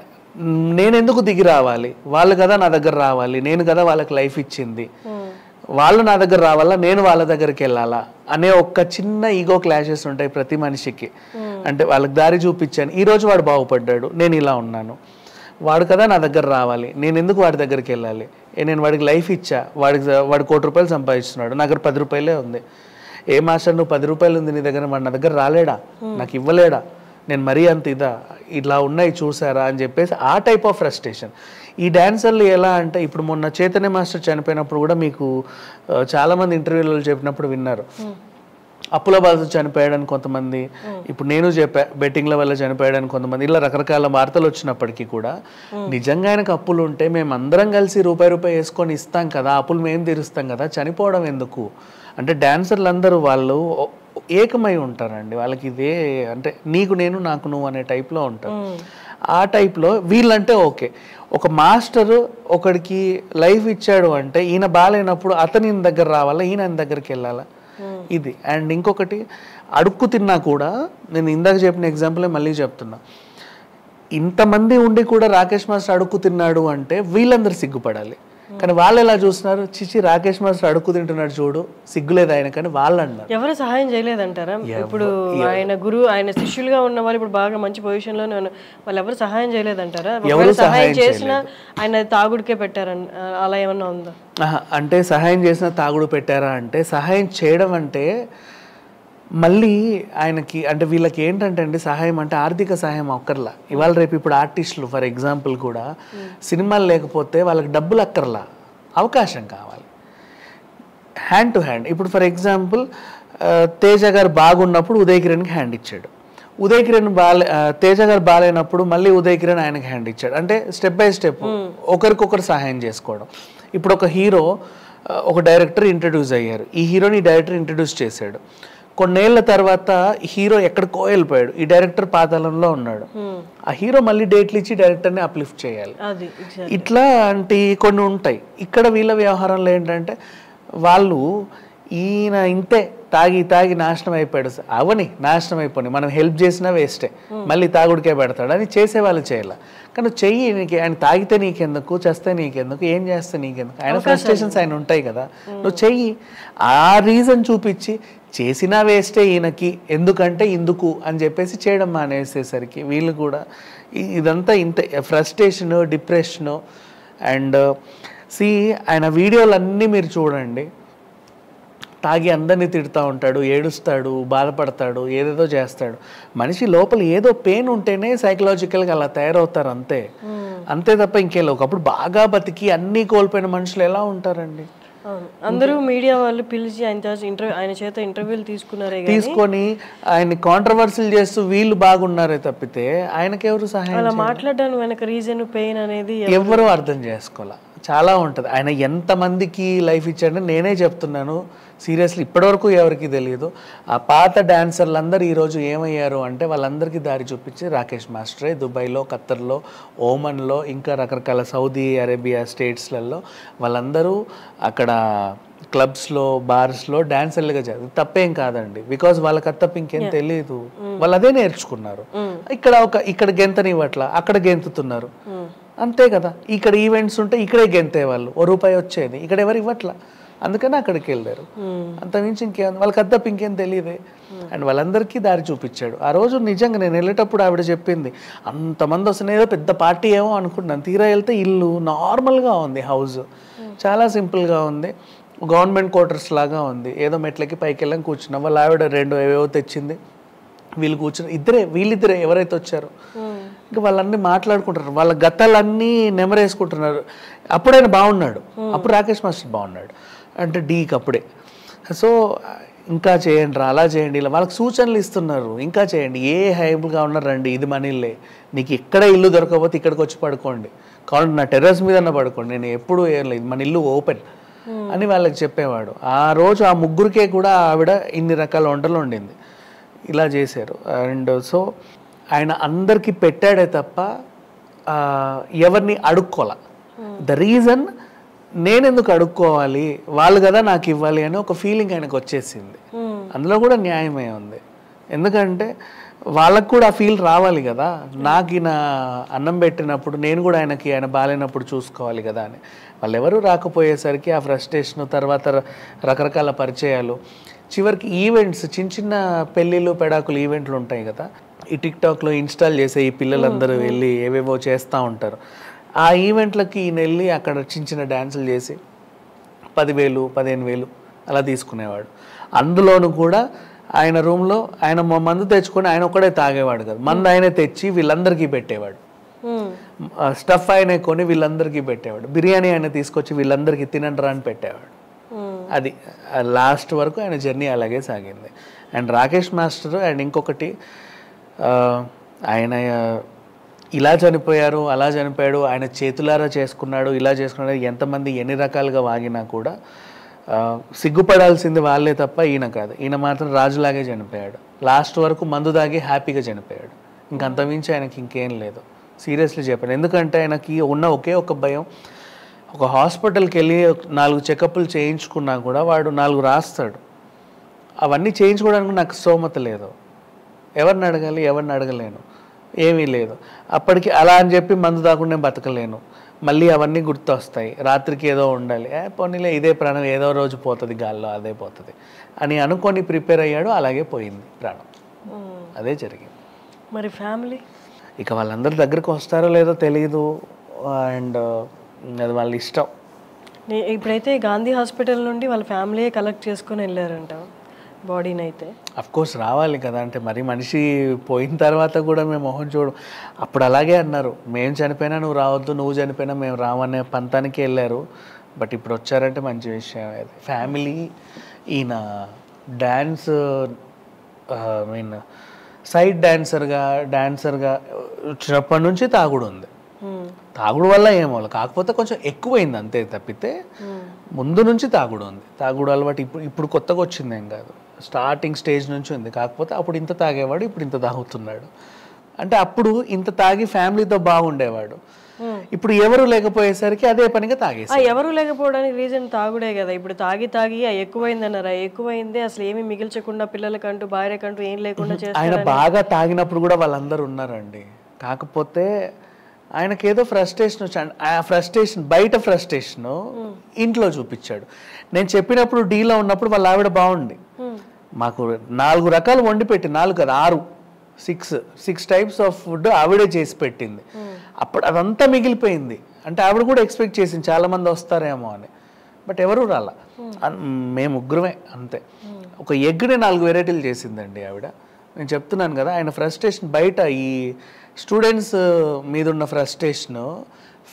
నేనెందుకు దిగి రావాలి, వాళ్ళు కదా నా దగ్గర రావాలి, నేను కదా వాళ్ళకి లైఫ్ ఇచ్చింది, వాళ్ళు నా దగ్గర రావాలా, నేను వాళ్ళ దగ్గరికి వెళ్ళాలా అనే ఒక చిన్న ఈగో క్లాషెస్ ఉంటాయి ప్రతి మనిషికి. అంటే వాళ్ళకి దారి చూపించాను, ఈరోజు వాడు బాగుపడ్డాడు, నేను ఇలా ఉన్నాను, వాడు కదా నా దగ్గర రావాలి, నేను ఎందుకు వాడి దగ్గరికి వెళ్ళాలి, నేను వాడికి లైఫ్ ఇచ్చా, వాడు 1 కోటి రూపాయలు సంపాదిస్తున్నాడు, నా దగ్గర 10 రూపాయలే ఉంది, ఏ మాస్టర్ నువ్వు 10 రూపాయలు ఉంది నీ దగ్గర, వాడు నా దగ్గర రాలేడా, నాకు ఇవ్వలేడా, నేను మరీ అంత ఇలా ఉన్నాయి చూసారా అని చెప్పేసి ఆ టైప్ ఆఫ్ ఫ్రస్ట్రేషన్. ఈ డాన్సర్లు ఎలా అంటే ఇప్పుడు మొన్న చైతన్య మాస్టర్ చనిపోయినప్పుడు కూడా మీకు చాలామంది ఇంటర్వ్యూలలో చెప్పినప్పుడు విన్నారు, అప్పుల బాధ చనిపోయాడని కొంతమంది, ఇప్పుడు నేను చెప్పా బెట్టింగ్ల వల్ల చనిపోయాడని కొంతమంది, ఇలా రకరకాల వార్తలు వచ్చినప్పటికీ కూడా నిజంగా ఆయనకు అప్పులు ఉంటే మేము అందరం కలిసి రూపాయి వేసుకొని ఇస్తాం కదా, అప్పులు మేము తీరుస్తాం కదా, చనిపోవడం ఎందుకు అంటే డాన్సర్లు అందరూ వాళ్ళు ఏకమై ఉంటారండి, వాళ్ళకి ఇదే అంటే నీకు నేను నాకు నువ్వు అనే టైప్లో ఉంటారు. ఆ టైప్లో వీళ్ళంటే ఓకే, ఒక మాస్టరు ఒకడికి లైఫ్ ఇచ్చాడు అంటే ఈయన బాగాలేనప్పుడు అతని దగ్గర రావాలా, ఈయన దగ్గరికి వెళ్ళాలా, ఇది. అండ్ ఇంకొకటి అడుక్కు తిన్నా కూడా, నేను ఇందాక చెప్పిన ఎగ్జాంపులే మళ్ళీ చెప్తున్నా, ఇంతమంది ఉండి కూడా రాకేష్ మాస్టర్ అడుక్కు తిన్నాడు అంటే వీళ్ళందరూ సిగ్గుపడాలి. కానీ వాళ్ళు ఎలా చూస్తున్నారు, చిచి రాకేష్ మాస్టర్ అడుక్కు తింటున్నాడు చూడు, సిగ్గులేదు ఆయన, కానీ వాళ్ళు అన్నారు. ఎవరు సహాయం చేయలేదంటారా? ఇప్పుడు ఆయన గురువు, ఆయన శిష్యులుగా ఉన్న వాళ్ళు ఇప్పుడు బాగా మంచి పొజిషన్ లోనే ఉన్నారు, వాళ్ళు ఎవరు సహాయం చేయలేదంటారా? ఎవరు సహాయం చేసినా ఆయన తాగుడికే పెట్టారని అలా ఏమన్నా ఉందా? అంటే సహాయం చేసిన తాగుడు పెట్టారా అంటే, సహాయం చేయడం అంటే మళ్ళీ ఆయనకి అంటే వీళ్ళకి ఏంటంటే అండి, సహాయం అంటే ఆర్థిక సహాయం అక్కర్లా. ఇవాళ రేపు ఇప్పుడు ఆర్టిస్టులు ఫర్ ఎగ్జాంపుల్ కూడా సినిమాలు లేకపోతే వాళ్ళకి డబ్బులు అక్కర్లా, అవకాశం కావాలి, హ్యాండ్ టు హ్యాండ్. ఇప్పుడు ఫర్ ఎగ్జాంపుల్ తేజ గారు బాగున్నప్పుడు ఉదయ్ కిరణ్కి హ్యాండ్ ఇచ్చాడు, ఉదయ్ కిరణ్ తేజ గారు బాగాలేనప్పుడు మళ్ళీ ఉదయ్ కిరణ్ ఆయనకి హ్యాండ్ ఇచ్చాడు. అంటే స్టెప్ బై స్టెప్ ఒకరికొకరు సహాయం చేసుకోవడం. ఇప్పుడు ఒక హీరో ఒక డైరెక్టర్ ఇంట్రడ్యూస్ అయ్యారు, ఈ హీరోని డైరెక్టర్ ఇంట్రడ్యూస్ చేశాడు, కొన్నేళ్ల తర్వాత హీరో ఎక్కడికో వెళ్ళిపోయాడు, ఈ డైరెక్టర్ పాతాళంలో ఉన్నాడు, ఆ హీరో మళ్ళీ డేట్లు ఇచ్చి డైరెక్టర్ని అప్లిఫ్ట్ చేయాలి. ఇట్లా అంటే కొన్ని ఉంటాయి. ఇక్కడ వీళ్ళ వ్యవహారంలో ఏంటంటే వాళ్ళు ఈయన ఇంతే తాగి తాగి నాశనం అయిపోయాడు, అవని నాశనం అయిపోయి మనం హెల్ప్ చేసినా వేస్టే, మళ్ళీ తాగుడికే పెడతాడు అని చేసేవాళ్ళు చేయాల. కానీ చెయ్యి, నీకు ఆయన తాగితే నీకెందుకు, చేస్తే నీకెందుకు, ఏం చేస్తే నీకెందుకు, ఆయన ఫ్రస్ట్రేషన్స్ ఆయన ఉంటాయి కదా, నువ్వు చెయ్యి. ఆ రీజన్ చూపించి చేసినా వేస్టే ఈయనకి, ఎందుకంటే ఇందుకు అని చెప్పేసి చేయడం మానేసేసరికి వీళ్ళు కూడా ఇదంతా ఇంతే ఫ్రస్ట్రేషను, డిప్రెషను. అండ్ ఆయన వీడియోలు అన్నీ మీరు చూడండి, తాగి అందరినీ తిడుతూ ఉంటాడు, ఏడుస్తాడు, బాధపడతాడు, ఏదేదో చేస్తాడు. మనిషి లోపల ఏదో పెయిన్ ఉంటేనే సైకలాజికల్గా అలా తయారవుతారు, అంతే తప్ప ఇంకేలా. ఒకప్పుడు బాగా బతికి అన్నీ కోల్పోయిన మనుషులు ఎలా ఉంటారండి? అందరూ మీడియా వాళ్ళు పిలిచి ఆయన చేత ఇంటర్వ్యూలు తీసుకొని ఆయన కాంట్రవర్సీలు చేస్తూ వీళ్ళు బాగున్నారే తప్పితే ఆయనకెవరు సహాయం అలా మాట్లాడడానికి వెనక రీజన్ పెయిన్ అనేది ఎవరు అర్థం చేసుకోవాలి. చాలా ఉంటుంది. ఆయన ఎంతమందికి లైఫ్ ఇచ్చాడని నేనే చెప్తున్నాను సీరియస్లీ, ఇప్పటివరకు ఎవరికి తెలియదు. ఆ పాత డాన్సర్లు అందరూ ఈరోజు ఏమయ్యారు అంటే వాళ్ళందరికీ దారి చూపించి రాకేష్ మాస్టరే దుబాయ్లో, ఖత్తర్లో, ఓమన్లో, ఇంకా రకరకాల సౌదీ అరేబియా స్టేట్స్లలో వాళ్ళందరూ అక్కడ క్లబ్స్లో, బార్స్లో డాన్సర్లుగా చదివి తప్పేం కాదండి. బికాజ్ వాళ్ళకి అది తప్ప ఇంకేం తెలియదు, వాళ్ళు అదే నేర్చుకున్నారు. ఇక్కడ గెంతనివ్వట్లా, అక్కడ గెంతుతున్నారు అంతే కదా. ఇక్కడ ఈవెంట్స్ ఉంటే ఇక్కడే గెంతే వాళ్ళు, ₹1 వచ్చేది, ఇక్కడ ఎవరు ఇవ్వట్లా, అందుకని అక్కడికి వెళ్ళారు. అంతమించి ఇంకేం వాళ్ళకి అది తప్ప ఇంకేం తెలియదే. అండ్ వాళ్ళందరికీ దారి చూపించాడు. ఆ రోజు నిజంగా నేను వెళ్ళేటప్పుడు ఆవిడ చెప్పింది, అంతమంది వస్తున్న ఏదో పెద్ద పార్టీ ఏమో అనుకుంటున్నాను, తీరా వెళ్తే ఇల్లు నార్మల్గా ఉంది, హౌస్ చాలా సింపుల్గా ఉంది, గవర్నమెంట్ క్వార్టర్స్ లాగా ఉంది. ఏదో మెట్లకి పైకి వెళ్ళాం, కూర్చున్నాం. వాళ్ళ ఆవిడ 2 ఏవేవో తెచ్చింది, వీళ్ళు కూర్చుని వీళ్ళిద్దరే ఎవరైతే వచ్చారో ఇంకా వాళ్ళన్నీ మాట్లాడుకుంటారు, వాళ్ళ గతాలన్నీ నెమరేసుకుంటున్నారు. అప్పుడైనా బాగున్నాడు, అప్పుడు రాకేష్ మాస్టర్ బాగున్నాడు అంటే డీకి అప్పుడే. సో ఇంకా చేయండి రా, అలా చేయండి, ఇలా వాళ్ళకి సూచనలు ఇస్తున్నారు, ఇంకా చేయండి, ఏ హైబుల్గా ఉన్నారు రండి, ఇది మన ఇల్లే, నీకు ఎక్కడ ఇల్లు దొరకకపోతే ఇక్కడికి వచ్చి పడుకోండి, కావాలంటే నా టెర్రస్ మీద పడుకోండి, నేను ఎప్పుడు ఏం లేదు, మన ఇల్లు ఓపెన్ అని వాళ్ళకి చెప్పేవాడు. ఆ రోజు ఆ ముగ్గురికే కూడా ఆవిడ ఇన్ని రకాల వంటలు వండింది, ఇలా చేశారు. అండ్ సో ఆయన అందరికీ పెట్టాడే తప్ప ఎవరిని అడుక్కోలే. ద రీజన్ నేనెందుకు అడుక్కోవాలి, వాళ్ళు కదా నాకు ఇవ్వాలి అని ఒక ఫీలింగ్ ఆయనకు వచ్చేసింది. అందులో కూడా న్యాయమే ఉంది, ఎందుకంటే వాళ్ళకు కూడా ఆ ఫీల్ రావాలి కదా, నాకు ఈయన అన్నం పెట్టినప్పుడు నేను కూడా ఆయన బాలేనప్పుడు చూసుకోవాలి కదా అని. వాళ్ళు ఎవరు రాకపోయేసరికి ఆ ఫ్రస్ట్రేషన్, తర్వాత రకరకాల పరిచయాలు, చివరికి ఈవెంట్స్, చిన్న చిన్న పెళ్ళిళ్ళు, పెడాకులు ఈవెంట్లు ఉంటాయి కదా, ఈ టిక్టాక్లో ఇన్స్టాల్ చేసే ఈ పిల్లలందరూ వెళ్ళి ఏవేవో చేస్తూ ఉంటారు. ఆ ఈవెంట్లకి ఈయన వెళ్ళి అక్కడ చిన్న చిన్న డ్యాన్సులు చేసి 10,000, 15,000 అలా తీసుకునేవాడు. అందులోనూ కూడా ఆయన రూమ్లో ఆయన మందు తెచ్చుకొని ఆయన ఒక్కడే తాగేవాడు కదా, మందు ఆయనే తెచ్చి వీళ్ళందరికీ పెట్టేవాడు, స్టఫ్ ఆయనే కొని వీళ్ళందరికీ పెట్టేవాడు, బిర్యానీ ఆయన తీసుకొచ్చి వీళ్ళందరికీ తినండి రా అని పెట్టేవాడు. అది లాస్ట్ వరకు ఆయన జర్నీ అలాగే సాగింది. అండ్ రాకేష్ మాస్టర్ అండ్ ఇంకొకటి, ఆయన ఇలా చనిపోయారు, అలా చనిపోయాడు, ఆయన చేతులారా చేసుకున్నాడు, ఇలా చేసుకున్నాడు, ఎంతమంది ఎన్ని రకాలుగా వాగినా కూడా సిగ్గుపడాల్సింది వాళ్ళే తప్ప ఈయన కాదు. ఈయన మాత్రం రాజులాగే చనిపోయాడు, లాస్ట్ వరకు మందు దాగి హ్యాపీగా చనిపోయాడు. ఇంకంతమించి ఆయనకి ఇంకేం లేదు, సీరియస్లీ చెప్పాను. ఎందుకంటే ఆయనకి ఉన్న ఒకే ఒక భయం, ఒక హాస్పిటల్కి వెళ్ళి 4 చెకప్లు చేయించుకున్నా కూడా వాడు 4 రాస్తాడు, అవన్నీ చేయించుకోవడానికి నాకు స్తోమత లేదు, ఎవరిని అడగాలి, ఎవరిని అడగలేను, ఏమీ లేదు. అప్పటికి అలా అని చెప్పి మందు దాకుండా బతకలేను, మళ్ళీ అవన్నీ గుర్తొస్తాయి, రాత్రికి ఏదో ఉండాలి, పోనీలే ఇదే ప్రాణం, ఏదో రోజు పోతుంది గాల్లో, అదే పోతుంది అని అనుకొని ప్రిపేర్ అయ్యాడు, అలాగే పోయింది ప్రాణం, అదే జరిగింది. మరి ఫ్యామిలీ ఇక వాళ్ళందరి దగ్గరకు వస్తారో లేదో తెలియదు, అండ్ అది వాళ్ళ ఇష్టం. ఇప్పుడైతే గాంధీ హాస్పిటల్ నుండి వాళ్ళ ఫ్యామిలీ కలెక్ట్ చేసుకొని వెళ్ళారంట బాడీని. అయితే అఫ్కోర్స్ రావాలి కదా, అంటే మరి మనిషి పోయిన తర్వాత కూడా మేము మొహం చూడం. అప్పుడు అలాగే అన్నారు, మేము చనిపోయినా నువ్వు రావద్దు, నువ్వు చనిపోయినా మేము రావనే పంతానికి వెళ్ళారు. బట్ ఇప్పుడు వచ్చారంటే మంచి విషయం. అది ఫ్యామిలీ, ఈయన డ్యాన్స్ మీన్ సైడ్ డాన్సర్గా వచ్చినప్పటి నుంచి తాగుడు ఉంది. తాగుడు వల్ల ఏమో, కాకపోతే కొంచెం ఎక్కువైంది అంతే తప్పితే ముందు నుంచి తాగుడు ఉంది. తాగుడు అలవాటు ఇప్పుడు కొత్తగా వచ్చింది ఏం కాదు, స్టార్టింగ్ స్టేజ్ నుంచి ఉంది. కాకపోతే అప్పుడు ఇంత తాగేవాడు, ఇప్పుడు ఇంత తాగుతున్నాడు. అంటే అప్పుడు ఇంత తాగి ఫ్యామిలీతో బాగుండేవాడు, ఇప్పుడు ఎవరు లేకపోయేసరికి అదే పనిగా తాగేసి. ఎవరు లేకపోవడానికి రీజన్ తాగుడే కదా. ఇప్పుడు తాగి ఎక్కువైంది అన్నారు, ఎక్కువైంది అసలు ఏమి మిగిల్చకుండా పిల్లలకంటూ భార్యకంటూ ఏం లేకుండా చేస్తారు. ఆయన బాగా తాగినప్పుడు కూడా వాళ్ళందరూ ఉన్నారండి, కాకపోతే ఆయనకి ఏదో ఫ్రస్ట్రేషన్ వచ్చాడు. ఆ ఫ్రస్ట్రేషన్ బయట ఫ్రస్ట్రేషన్ ఇంట్లో చూపించాడు. నేను చెప్పినప్పుడు డీలో ఉన్నప్పుడు వాళ్ళ ఆవిడ బాగుంది, మాకు 4 రకాలు వండి పెట్టి, 4 కదా 6 టైప్స్ ఆఫ్ ఫుడ్ ఆవిడే చేసి పెట్టింది. అప్పుడు అదంతా మిగిలిపోయింది. అంటే ఆవిడ కూడా ఎక్స్పెక్ట్ చేసింది చాలా మంది వస్తారేమో అని, బట్ ఎవరు రాలా. మేము 3 అంతే. ఒక ఎగ్ని 4 వెరైటీలు చేసిందండి ఆవిడ. నేను చెప్తున్నాను కదా, ఆయన ఫ్రస్ట్రేషన్ బయట ఈ స్టూడెంట్స్ మీద ఉన్న ఫ్రస్ట్రేషన్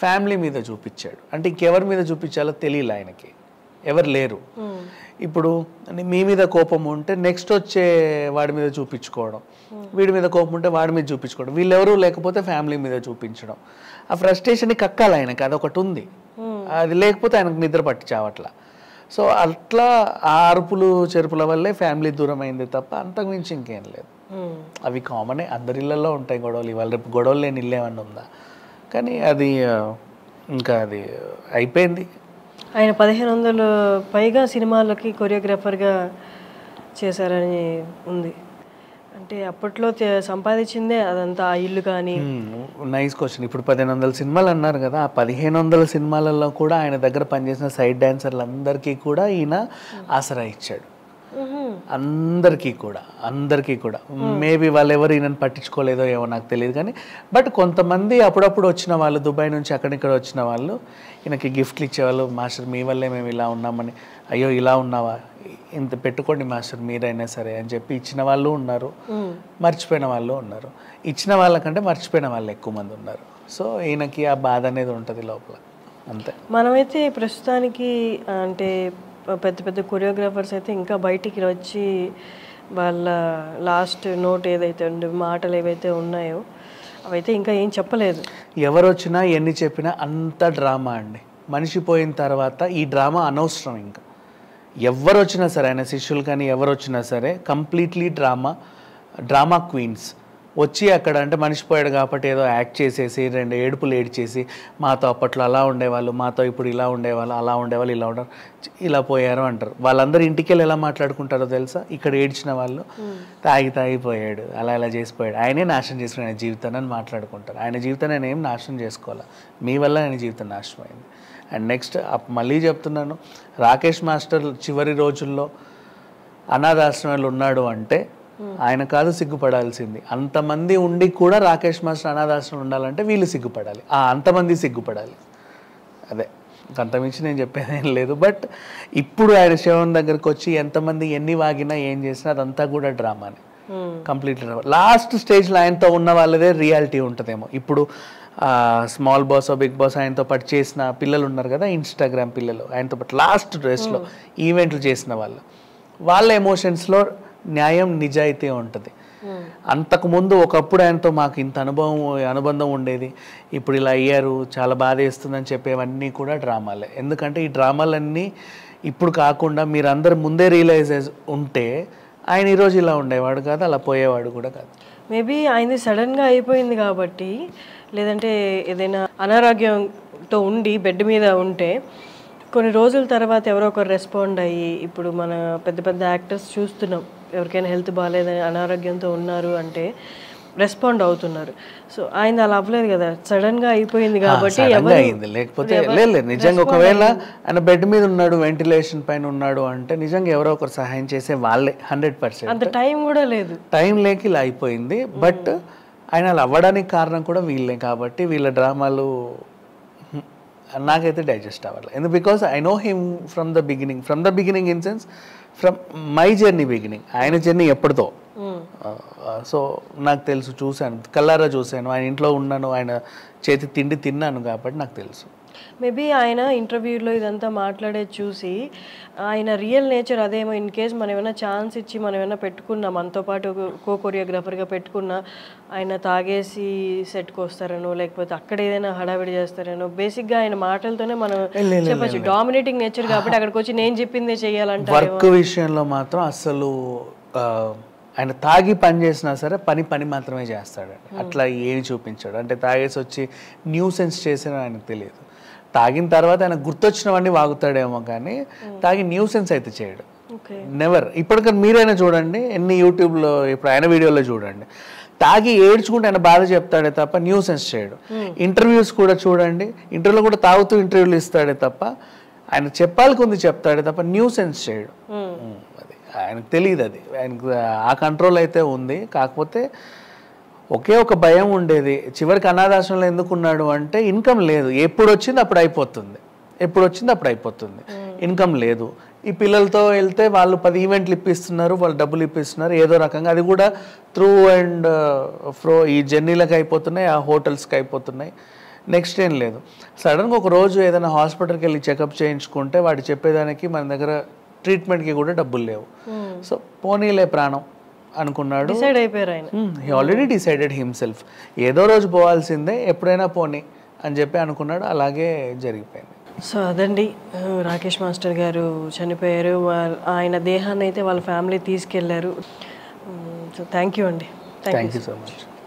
ఫ్యామిలీ మీద చూపించాడు. అంటే ఇంకెవరి మీద చూపించాలో తెలియలే ఆయనకి. ఎవరు లేరు. ఇప్పుడు మీ మీద కోపం ఉంటే నెక్స్ట్ వచ్చే వాడి మీద చూపించుకోవడం, వీడి మీద కోపం ఉంటే వాడి మీద చూపించుకోవడం, వీళ్ళెవరూ లేకపోతే ఫ్యామిలీ మీద చూపించడం. ఆ ఫ్రస్ట్రేషన్ని కక్కాలి ఆయనకి, అదొకటి ఉంది. అది లేకపోతే ఆయనకు నిద్ర పట్టి చావట్లా. సో అట్లా ఆ అరుపులు చెరుపుల వల్లే ఫ్యామిలీ దూరం అయింది తప్ప అంతకుమించి ఇంకేం లేదు. అవి కామనే, అందరి ఇళ్ళల్లో ఉంటాయి గొడవలు. ఇవాళ రేపు గొడవలు లేని ఇల్లు ఏమన్నా ఉందా? కానీ అది ఇంకా అది అయిపోయింది. ఆయన 1500 పైగా సినిమాలకి కొరియోగ్రాఫర్గా చేశారని ఉంది. అంటే అప్పట్లో సంపాదించిందే అదంతా, ఆ ఇల్లు కానీ. Nice question. ఇప్పుడు 1500 సినిమాలు అన్నారు కదా, ఆ 1500 సినిమాలలో కూడా ఆయన దగ్గర పనిచేసిన సైడ్ డాన్సర్లందరికీ కూడా ఈయన ఆసరా ఇచ్చాడు. అందరికీ కూడా మేబీ వాళ్ళు ఎవరు ఈయనను పట్టించుకోలేదో ఏమో నాకు తెలియదు కానీ, బట్ కొంతమంది అప్పుడప్పుడు వచ్చిన వాళ్ళు, దుబాయ్ నుంచి అక్కడిక్కడ వచ్చిన వాళ్ళు ఈయనకి గిఫ్ట్లు ఇచ్చేవాళ్ళు. మాస్టర్ మీ వల్లే మేము ఇలా ఉన్నామని. అయ్యో ఇలా ఉన్నావా, ఇంత పెట్టుకోండి మాస్టర్ మీరైనా సరే అని చెప్పి ఇచ్చిన వాళ్ళు ఉన్నారు, మర్చిపోయిన వాళ్ళు ఉన్నారు. ఇచ్చిన వాళ్ళకంటే మర్చిపోయిన వాళ్ళు ఎక్కువ మంది ఉన్నారు. సో ఈయనకి ఆ బాధ అనేది ఉంటుంది లోపల, అంతే. మనమైతే ప్రస్తుతానికి అంటే పెద్ద పెద్ద కొరియోగ్రాఫర్స్ అయితే ఇంకా బయటికి వచ్చి వాళ్ళ లాస్ట్ నోట్ ఏదైతే మాటలు ఏవైతే ఉన్నాయో అవైతే ఇంకా ఏం చెప్పలేదు. ఎవరు వచ్చినా ఎన్ని చెప్పినా అంత డ్రామా అండి. మనిషి పోయిన తర్వాత ఈ డ్రామా అనవసరం. ఇంకా ఎవరు వచ్చినా సరే, ఆయన శిష్యులు కానీ ఎవరు వచ్చినా సరే కంప్లీట్లీ డ్రామా క్వీన్స్ వచ్చి అక్కడ అంటే మనిషి పోయాడు కాబట్టి ఏదో యాక్ట్ చేసేసి 2 ఏడుపులు ఏడ్చేసి మాతో అప్పట్లో అలా ఉండేవాళ్ళు, మాతో ఇప్పుడు ఇలా ఉండేవాళ్ళు, అలా ఉండేవాళ్ళు, ఇలా పోయారు అంటారు. వాళ్ళందరూ ఇంటికి వెళ్ళి ఎలా మాట్లాడుకుంటారో తెలుసా? ఇక్కడ ఏడ్చిన వాళ్ళు తాగిపోయాడు, అలా చేసిపోయాడు, ఆయనే నాశనం చేసుకుని ఆయన జీవితాన్ని అని మాట్లాడుకుంటారు. ఆయన జీవితాన్ని ఆయన ఏం నాశనం చేసుకోవాలి, మీ వల్ల ఆయన జీవితం నాశనం అయింది. అండ్ నెక్స్ట్ మళ్ళీ చెప్తున్నాను, రాకేష్ మాస్టర్ చివరి రోజుల్లో అనాథాశ్రమాలు ఉన్నాడు అంటే ఆయన కాదు సిగ్గుపడాల్సింది. అంతమంది ఉండి కూడా రాకేష్ మాస్టర్ అనాథాశ్రమం ఉండాలంటే వీళ్ళు సిగ్గుపడాలి, అంతమంది సిగ్గుపడాలి. అదే, అంతమించి నేను చెప్పేది ఏం లేదు. బట్ ఇప్పుడు ఆయన శివన్ దగ్గరకు వచ్చి ఎంతమంది ఎన్ని వాగినా ఏం చేసినా అదంతా కూడా డ్రామానే, కంప్లీట్ డ్రామా. లాస్ట్ స్టేజ్లో ఆయనతో ఉన్న వాళ్ళదే రియాలిటీ ఉంటుందేమో. ఇప్పుడు స్మాల్ బాస్, బిగ్ బాస్ ఆయనతో పాటు చేసిన పిల్లలు ఉన్నారు కదా, ఇన్స్టాగ్రామ్ పిల్లలు, ఆయనతో పాటు లాస్ట్ డ్రెస్లో ఈవెంట్లు చేసిన వాళ్ళ ఎమోషన్స్లో న్యాయం నిజాయితీ ఉంటుంది. అంతకుముందు ఒకప్పుడు ఆయనతో మాకు ఇంత అనుబంధం ఉండేది, ఇప్పుడు ఇలా అయ్యారు చాలా బాధ వేస్తుందని చెప్పేవన్నీ కూడా డ్రామాలే. ఎందుకంటే ఈ డ్రామాలన్నీ ఇప్పుడు కాకుండా మీరందరూ ముందే రియలైజ్ ఉంటే ఆయన ఈరోజు ఇలా ఉండేవాడు కాదు, అలా పోయేవాడు కూడా కాదు. మేబీ ఆయనది సడన్గా అయిపోయింది కాబట్టి, లేదంటే ఏదైనా అనారోగ్యంతో ఉండి బెడ్ మీద ఉంటే కొన్ని రోజుల తర్వాత ఎవరో ఒకరు రెస్పాండ్ అయ్యి, ఇప్పుడు మన పెద్ద పెద్ద యాక్టర్స్ చూస్తున్నాం, ఎవరికైనా హెల్త్ బాగాలేదని అనారోగ్యంతో ఉన్నారు అంటే రెస్పాండ్ అవుతున్నారు. సో ఆయన అలా అవ్వలేదు కదా, సడన్గా అయిపోయింది కాబట్టి. లేకపోతే లేదు, నిజంగా ఒకవేళ ఆయన బెడ్ మీద ఉన్నాడు, వెంటిలేషన్ పైన ఉన్నాడు అంటే నిజంగా ఎవరో ఒకరు సహాయం చేసే వాళ్ళే 100%. అంత టైం కూడా లేదు, టైం లేక ఇలా అయిపోయింది. బట్ ఆయన అలా అవ్వడానికి కారణం కూడా వీళ్ళే కాబట్టి వీళ్ళ డ్రామాలు నాకైతే డైజెస్ట్ అవ్వాలి. ఎందుకు? Because I know him from the beginning in sense from my journey beginning. ఆయన జర్నీ ఎప్పటితో, సో నాకు తెలుసు, చూశాను, కల్లారా చూశాను, ఆయన ఇంట్లో ఉన్నాను, ఆయన చేతి తిండి తిన్నాను కాబట్టి నాకు తెలుసు. మేబీ ఆయన ఇంటర్వ్యూలో ఇదంతా మాట్లాడేది చూసి ఆయన రియల్ నేచర్ అదేమో, ఇన్ కేస్ మనం ఏమైనా ఛాన్స్ ఇచ్చి మనం ఏమైనా పెట్టుకున్నాం, మనతో పాటు కొరియోగ్రాఫర్గా పెట్టుకున్నా ఆయన తాగేసి సెట్కి వస్తారనో, లేకపోతే అక్కడ ఏదైనా హడావిడి చేస్తారనో, బేసిక్గా ఆయన మాటలతోనే మనం చెప్పచ్చు డామినేటింగ్ నేచర్ కాబట్టి అక్కడికి వచ్చి నేను చెప్పిందే చెయ్యాలంటే. వర్క్ విషయంలో మాత్రం అసలు ఆయన తాగి పని చేసినా సరే పని మాత్రమే చేస్తాడు, అట్లా ఏమి చూపించాడు. అంటే తాగేసి వచ్చి న్యూసెన్స్ చేసిన ఆయనకు తెలియదు. తాగిన తర్వాత ఆయన గుర్తొచ్చినవన్నీ వాగుతాడేమో కానీ తాగి న్యూసెన్స్ అయితే చేయడు, నెవర్. ఇప్పటికన్నా మీరైనా చూడండి, ఎన్ని యూట్యూబ్లో ఇప్పుడు ఆయన వీడియోలో చూడండి, తాగి ఏడ్చుకుంటే ఆయన బాధ చెప్తాడే తప్ప న్యూసెన్స్ చేయడు. ఇంటర్వ్యూస్ కూడా చూడండి, ఇంటర్వ్యూలో కూడా తాగుతూ ఇంటర్వ్యూలు ఇస్తాడే తప్ప ఆయన చెప్పాలకుంది చెప్తాడే తప్ప న్యూసెన్స్ చేయడు. అది ఆయనకు తెలియదు, అది ఆయనకు ఆ కంట్రోల్ అయితే ఉంది. కాకపోతే ఒకే ఒక భయం ఉండేది, చివరికి అనాథాశ్రమంలో ఎందుకున్నాడు అంటే ఇన్కమ్ లేదు, ఎప్పుడు వచ్చింది అప్పుడు అయిపోతుంది, ఇన్కమ్ లేదు. ఈ పిల్లలతో వెళ్తే వాళ్ళు 10 ఈవెంట్లు ఇప్పిస్తున్నారు, వాళ్ళు డబ్బులు ఇప్పిస్తున్నారు ఏదో రకంగా, అది కూడా త్రూ అండ్ ఫ్రో ఈ జర్నీలకు అయిపోతున్నాయి, ఆ హోటల్స్కి అయిపోతున్నాయి. నెక్స్ట్ ఏం లేదు. సడన్గా ఒక రోజు ఏదైనా హాస్పిటల్కి వెళ్ళి చెకప్ చేయించుకుంటే వాడు చెప్పేదానికి మన దగ్గర ట్రీట్మెంట్కి కూడా డబ్బులు లేవు. సో పోనీలే ప్రాణం అనుకున్నాడు. డిసైడ్ అయిపోయారు ఆయన. He already decided himself. ఏదో రోజు పోవాల్సిందే, ఎప్పుడైనా పోనీ అని చెప్పి అనుకున్నాడు. అలాగే జరిగిపోయింది. సో అదండి, రాకేష్ మాస్టర్ గారు చనిపోయారు. ఆయన దేహాన్ని అయితే వాళ్ళ ఫ్యామిలీ తీసుకెళ్లారు. సో థ్యాంక్ యూ అండి. Thank you so much.